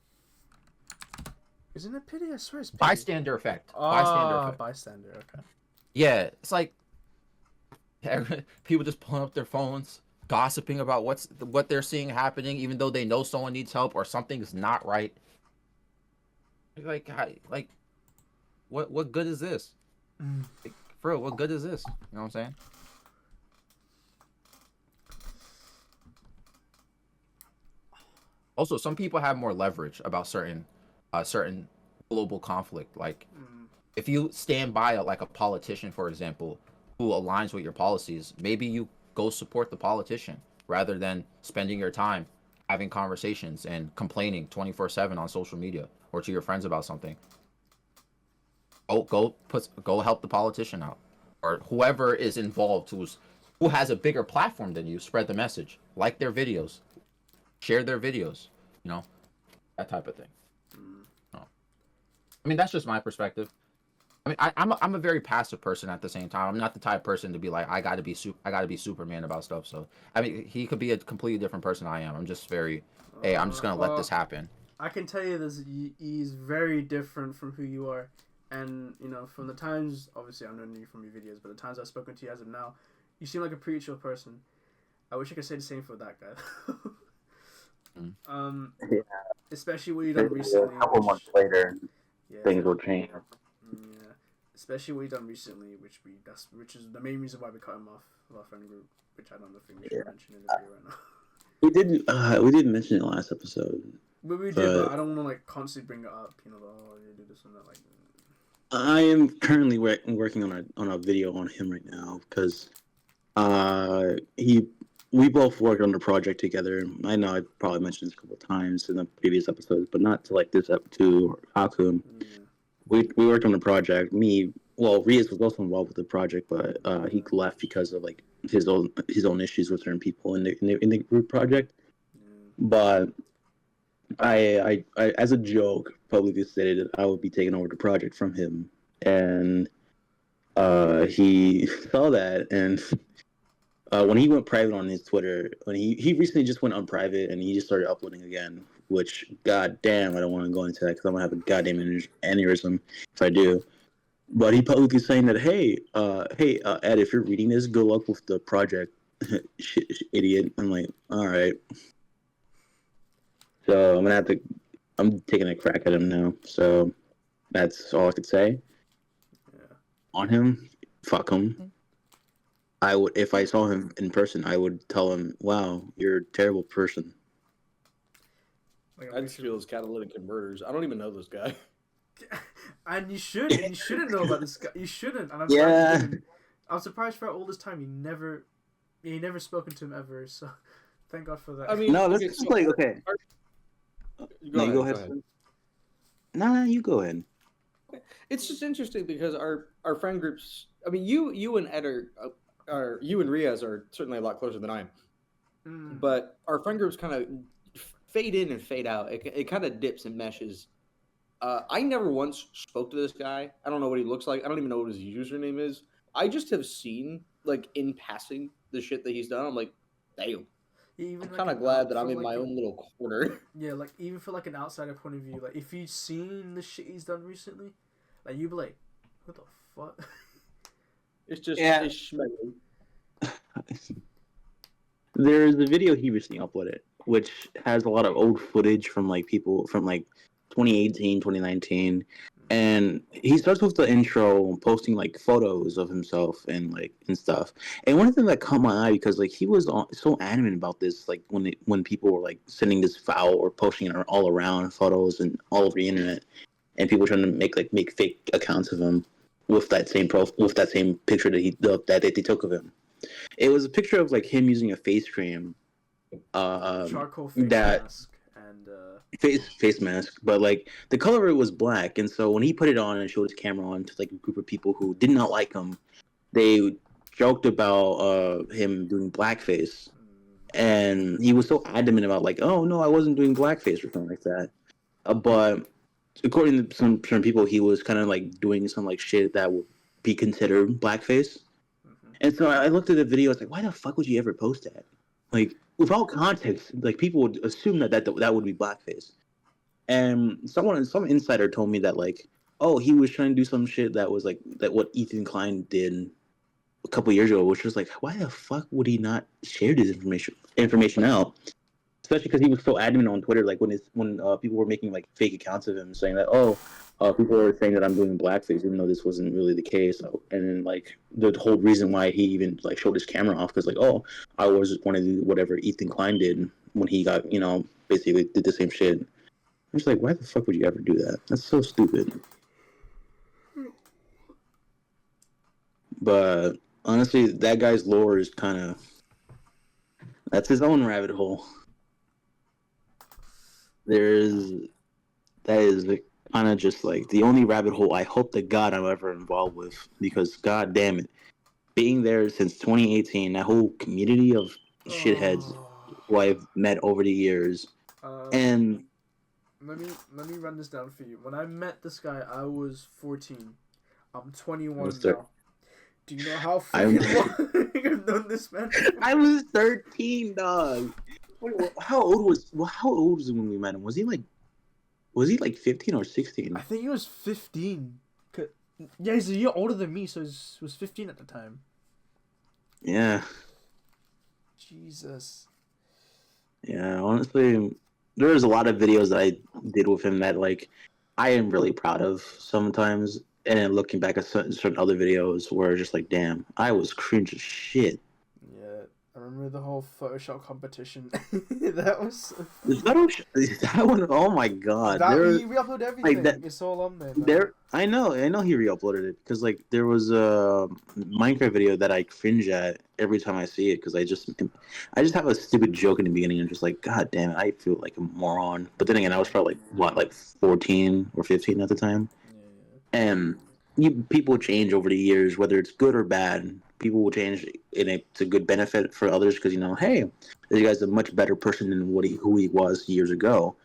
Isn't it pity? I swear it's pity. Bystander effect. Bystander Ah, effect. bystander. Okay. Yeah, it's like people just pulling up their phones, gossiping about what they're seeing happening, even though they know someone needs help or something's not right. Like, what good is this? Like, for real, what good is this? You know what I'm saying? Also, some people have more leverage about certain global conflict. Like, if you stand by like a politician, for example, who aligns with your policies, maybe you go support the politician rather than spending your time having conversations and complaining 24/7 on social media or to your friends about something. Go help the politician out, or whoever is involved who has a bigger platform than you. Spread the message, like their videos, share their videos, you know, that type of thing. Oh. I mean, that's just my perspective. I mean, I'm a very passive person at the same time. I'm not the type of person to be like, I gotta be Superman about stuff. So I mean, he could be a completely different person I am. I'm just very, hey, I'm just gonna let this happen. I can tell you this: he's very different from who you are, and you know, from the times, obviously, I've known you from your videos, but the times I've spoken to you as of now, you seem like a pretty chill person. I wish I could say the same for that guy. Yeah. Especially what you've done recently. A couple months later, yeah, things will change. Yeah, especially what you've done recently, which is the main reason why we cut him off of our friend group, which I don't think we should mention in this video right now. We did mention it last episode. But we did, but I don't want to like constantly bring it up. You know, oh, you do this and that. Like, I am currently working on a video on him right now because we both worked on the project together. I know I probably mentioned this a couple of times in the previous episodes, but not to like this to Hakun. We worked on the project. Riaz was also involved with the project, but he left because of like his own issues with certain people in the group project. But I as a joke publicly stated that I would be taking over the project from him, and he saw that, and when he went private on his Twitter, when he recently just went unprivate and he just started uploading again, which god damn, I don't want to go into that because I'm gonna have a goddamn aneurysm if I do. But he publicly saying that, hey, Ed, if you're reading this, good luck with the project, idiot. I'm like, all right. So I'm taking a crack at him now. So that's all I could say. Yeah. On him, fuck him. I would, if I saw him in person, I would tell him, wow, you're a terrible person. I'd steal his catalytic converters. I don't even know this guy. And you shouldn't know about this guy. You shouldn't. And I'm surprised for all this time you never spoken to him ever. So thank God for that. I mean, no, this is like okay. Go ahead. Nah, you go ahead. It's just interesting because our friend groups. I mean, you and Ed are you and Riaz are certainly a lot closer than I am. But our friend groups kind of fade in and fade out. It kind of dips and meshes. I never once spoke to this guy. I don't know what he looks like. I don't even know what his username is. I just have seen, like, in passing, the shit that he's done. I'm like, damn. I'm kind of glad that I'm in my own little corner. Yeah, like, even for, like, an outsider point of view, like, if you've seen the shit he's done recently, like, you'd be like, what the fuck? It's just, it's schmegging. There's a video he recently uploaded, which has a lot of old footage from, like, people from, like, 2018, 2019, and he starts with the intro posting like photos of himself and stuff. And one thing that caught my eye because like he was so adamant about this, like when people were like sending this foul or posting it all around photos and all over the internet, and people trying to make fake accounts of him with that same picture that they took of him. It was a picture of like him using a face cream, charcoal face mask. And face mask, but like the color of it was black, and so when he put it on and showed his camera on to like a group of people who did not like him, they joked about him doing blackface, and he was so adamant about like, oh no, I wasn't doing blackface or something like that. But according to some people, he was kind of like doing some like shit that would be considered blackface, And so I looked at the video. It's like, why the fuck would you ever post that? Like, without context, like people would assume that would be blackface. And some insider told me that like, oh, he was trying to do some shit that was like that what Ethan Klein did a couple years ago, which was like, why the fuck would he not share this information out? Especially because he was so adamant on Twitter, like when people were making like fake accounts of him, saying that people are saying that I'm doing blackface, even though this wasn't really the case. So, and then like the whole reason why he even like showed his camera off, because like, oh, I was want to do whatever Ethan Klein did when he got, basically did the same shit. I'm just like, why the fuck would you ever do that? That's so stupid. But honestly, that guy's lore is that's his own rabbit hole. That is kind of just like the only rabbit hole I hope to God I'm ever involved with, because god damn it, being there since 2018, that whole community of shitheads who I've met over the years, and let me run this down for you. When I met this guy, I was 14. I'm 21 now. Do you know how freaking long I've known this man? I was 13, dog. How old was he when we met him? Was he like 15 or 16? I think he was 15. Yeah, he's a year older than me, so he was 15 at the time. Yeah. Jesus. Yeah, honestly, there's a lot of videos that I did with him that like I am really proud of sometimes, and then looking back at certain other videos where just like, damn, I was cringe as shit. Yeah, I remember the whole Photoshop competition. That was that one. Oh my god! We upload everything. Like it's all on there. Man. I know he re-uploaded it because like there was a Minecraft video that I cringe at every time I see it, because I just have a stupid joke in the beginning and just like, god damn it, I feel like a moron. But then again, I was probably like 14 or 15 at the time. Yeah. And people change over the years, whether it's good or bad. People will change, and it's a good benefit for others because hey, this guy's a much better person than who he was years ago,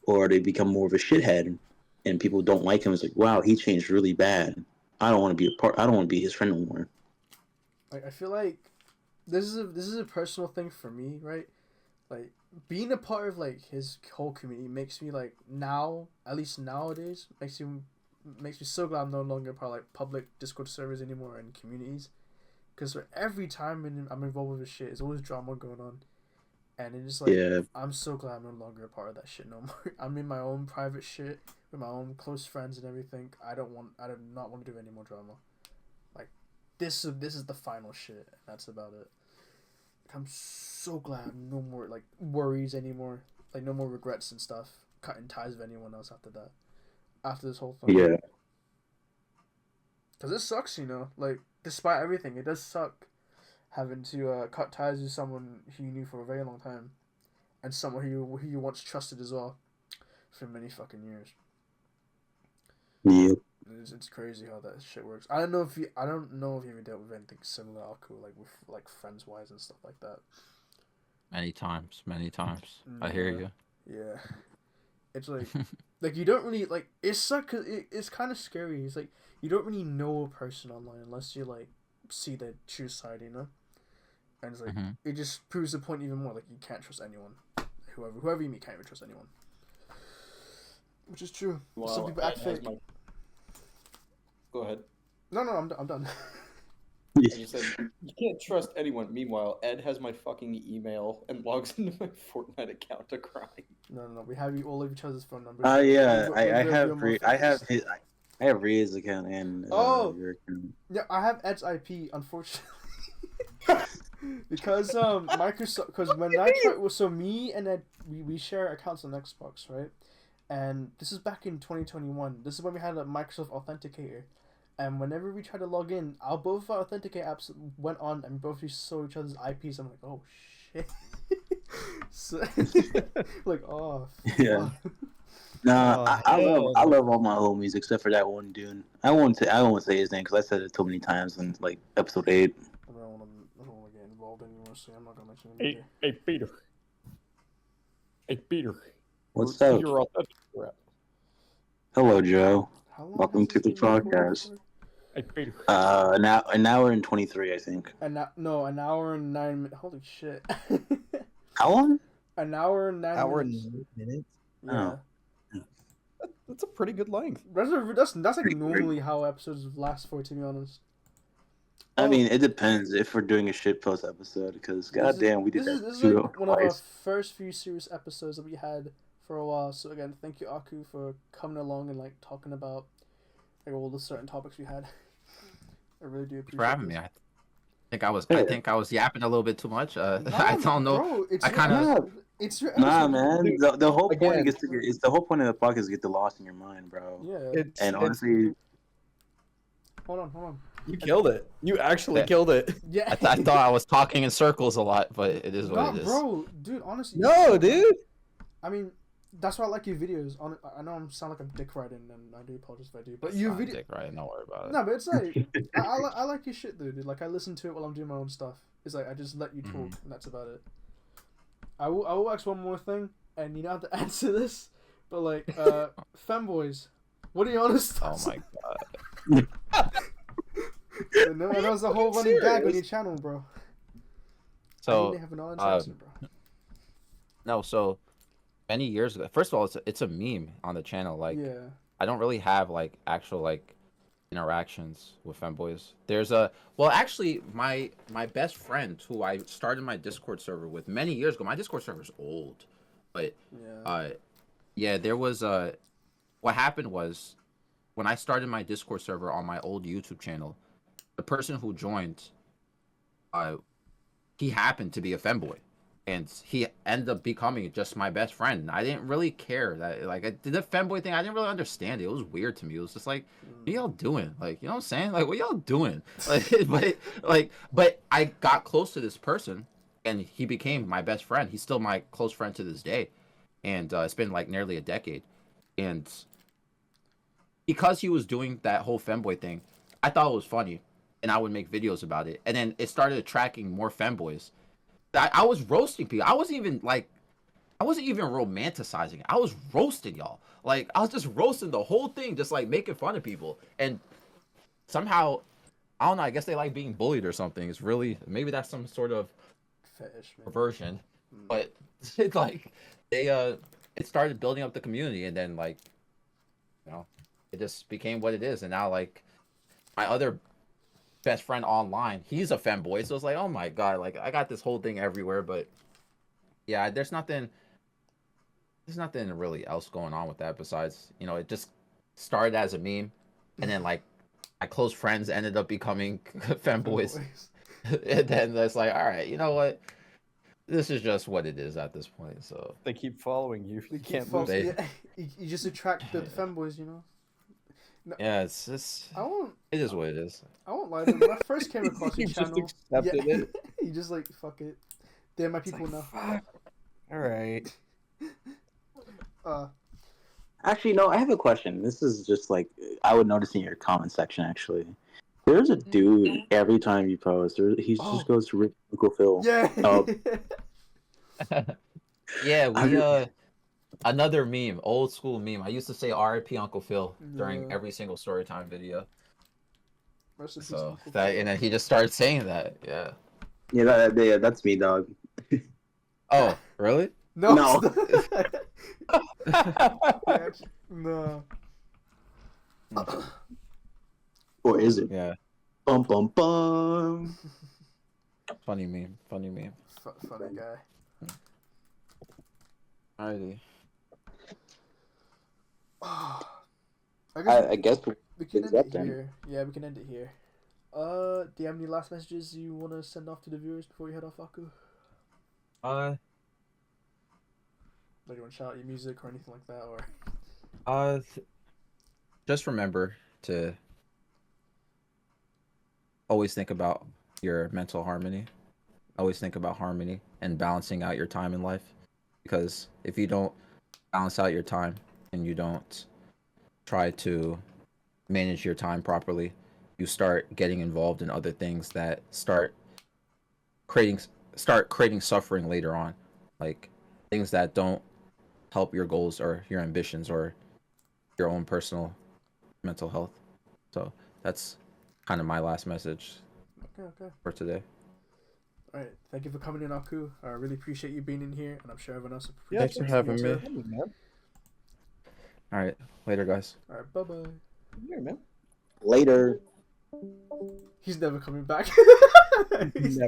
or they become more of a shithead, and people don't like him. It's like, wow, he changed really bad. I don't want to be I don't want to be his friend no more. I feel like this is a personal thing for me, right? Like being a part of like his whole community makes me like now, at least nowadays, makes me so glad I'm no longer part of like public Discord servers anymore and communities. Because for every time I'm involved with this shit, there's always drama going on. And it's just like, yeah. I'm so glad I'm no longer a part of that shit no more. I'm in my own private shit with my own close friends and everything. I do not want to do any more drama. Like, this is the final shit. And that's about it. Like, I'm so glad no more, like, worries anymore. Like, no more regrets and stuff. Cutting ties with anyone else after that. After this whole thing. Yeah. Because it sucks, like, despite everything, it does suck having to cut ties with someone who you knew for a very long time, and someone who you once trusted as well for many fucking years. Yeah. It's crazy how that shit works. I don't know if you ever dealt with anything similar, Alku, like with like friends wise and stuff like that. Many times. I hear you. Yeah. It's like, like you don't really like. It sucks because it's kind of scary. It's like you don't really know a person online unless you like see their true side, And it's like it just proves the point even more. Like you can't trust anyone. Whoever you meet, can't even trust anyone. Which is true. Well, some people act fake. Go ahead. No, I'm done. You said you can't trust anyone. Meanwhile, Ed has my fucking email and logs into my Fortnite account to cry. No. We have all of each other's phone numbers. Yeah. I have Ria's account and your account. Yeah, I have Ed's IP, unfortunately. Because Microsoft, because when I tried, so me and Ed, we share accounts on Xbox, right? And this is back in 2021. This is when we had a Microsoft Authenticator. And whenever we tried to log in, both of our Authenticate apps went on and both we saw each other's IPs. I'm like, oh shit. So, like, oh. Yeah. Nah, I love all my homies except for that one dude. I won't say his name because I said it too many times in like episode 8. I don't want to get involved anymore, so I'm not gonna mention it. Hey, Peter. What's up? Hello, Joe. Welcome to the podcast. I paid. Now an hour and 23, I think. An hour and 9 minutes. Holy shit. How long? An hour and 9 minutes. 9 minutes. Yeah. Oh. That's a pretty good length. That's like Pretty normally how episodes last for, to be honest. I Oh, mean, it depends if we're doing a shit post episode, because goddamn, we did this that is too like one of our twice. first few serious episodes that we had for a while. So again, thank you, Aku, for coming along and like talking about like all the certain topics we had. I really do appreciate for having this. me. I think I was yapping a little bit too much. I don't know. Bro, it's I kind of it's your Nah, episode. man. The whole point Again. is the whole point of the podcast is to get the lost in your mind, bro. Yeah. And honestly, Hold on. You killed it. You actually Yeah. killed it. Yeah. I thought I was talking in circles a lot, but it is what No, it is. bro, dude, honestly. No, dude. I mean, that's why I like your videos. I know I sound like a dick riding, and I do apologize if I do. But It's your not video, dick, right? Don't worry about it. no, but it's like I like your shit, dude. Like I listen to it while I'm doing my own stuff. It's like I just let you talk, and that's about it. I will ask one more thing, and you don't have to answer this, but like, femboys, what are your honest Oh thoughts? my god. I know it's a whole running gag on your channel, bro. I So need to have an honest answer, bro. no, so many years ago. First of all, it's a meme on the channel. Like Yeah. I don't really have like actual like interactions with femboys. There's a actually my best friend who I started my Discord server with many years ago. My Discord server's old, but Yeah. yeah, there was what happened was when I started my Discord server on my old YouTube channel, the person who joined, he happened to be a femboy, and he ended up becoming just my best friend. I didn't really care that like I did the femboy thing. I didn't really understand it. It was weird to me. It was just like, what y'all doing? Like, you know what I'm saying? Like, what y'all doing? Like, but I got close to this person, and he became my best friend. He's still my close friend to this day, and it's been like nearly a decade, and because he was doing that whole femboy thing, I thought it was funny, and I would make videos about it. And then it started attracting more femboys. I was roasting people. I wasn't even romanticizing it. I was roasting y'all. Like, I was just roasting the whole thing, just like making fun of people. And somehow, I don't know, I guess they like being bullied or something. It's really, maybe that's some sort of Fetish, man. perversion. But it's like, it started building up the community, and then like, you know, it just became what it is. And now like my other best friend online, he's a femboy, so it's like, oh my god, like I got this whole thing everywhere. But yeah, there's nothing really else going on with that besides, you know, it just started as a meme, and then like my close friends ended up becoming femboys. And then it's like, all right, you know what, this is just what it is at this point. So They keep following you. You can't Folks, lose. they- yeah, you just attract the femboys, you know. yeah, it's just, it is what it is. I won't lie to you. When I first came across your You just channel, accepted it. you just like fuck it. They're my people now. All right. actually, no. I have a question. This is just like I would notice in your comment section. Actually, there's a dude every time you post. He just goes to Rip Uncle Phil. Yeah. Oh. Yeah, I we another meme, old school meme. I used to say R.I.P. Uncle Phil during Yeah. every single storytime video. Rest in peace, So Uncle that, Phil. and then he just started saying that. Yeah. Yeah, that's me, dog. Oh, really? No. No. No. Or is it? Yeah. Bum bum bum. Funny meme. Funny meme. Funny guy. Alrighty. I I guess we can it's end up it then. here. Yeah, we can end it here. Do you have any last messages you want to send off to the viewers before you head off, Aku? Like you want to shout out your music or anything like that, or? Just remember to always think about your mental harmony. Always think about harmony and balancing out your time in life. Because if you don't balance out your time and you don't try to manage your time properly, you start getting involved in other things that start creating suffering later on, like things that don't help your goals or your ambitions or your own personal mental health. So that's kind of my last message Okay. for today. All right. Thank you for coming in, Aku. I really appreciate you being in here, and I'm sure everyone else Yeah, Thanks for having me. Man. All right, later, guys. All right. Bye bye. Yeah, man. Later. He's never coming back. He's Never.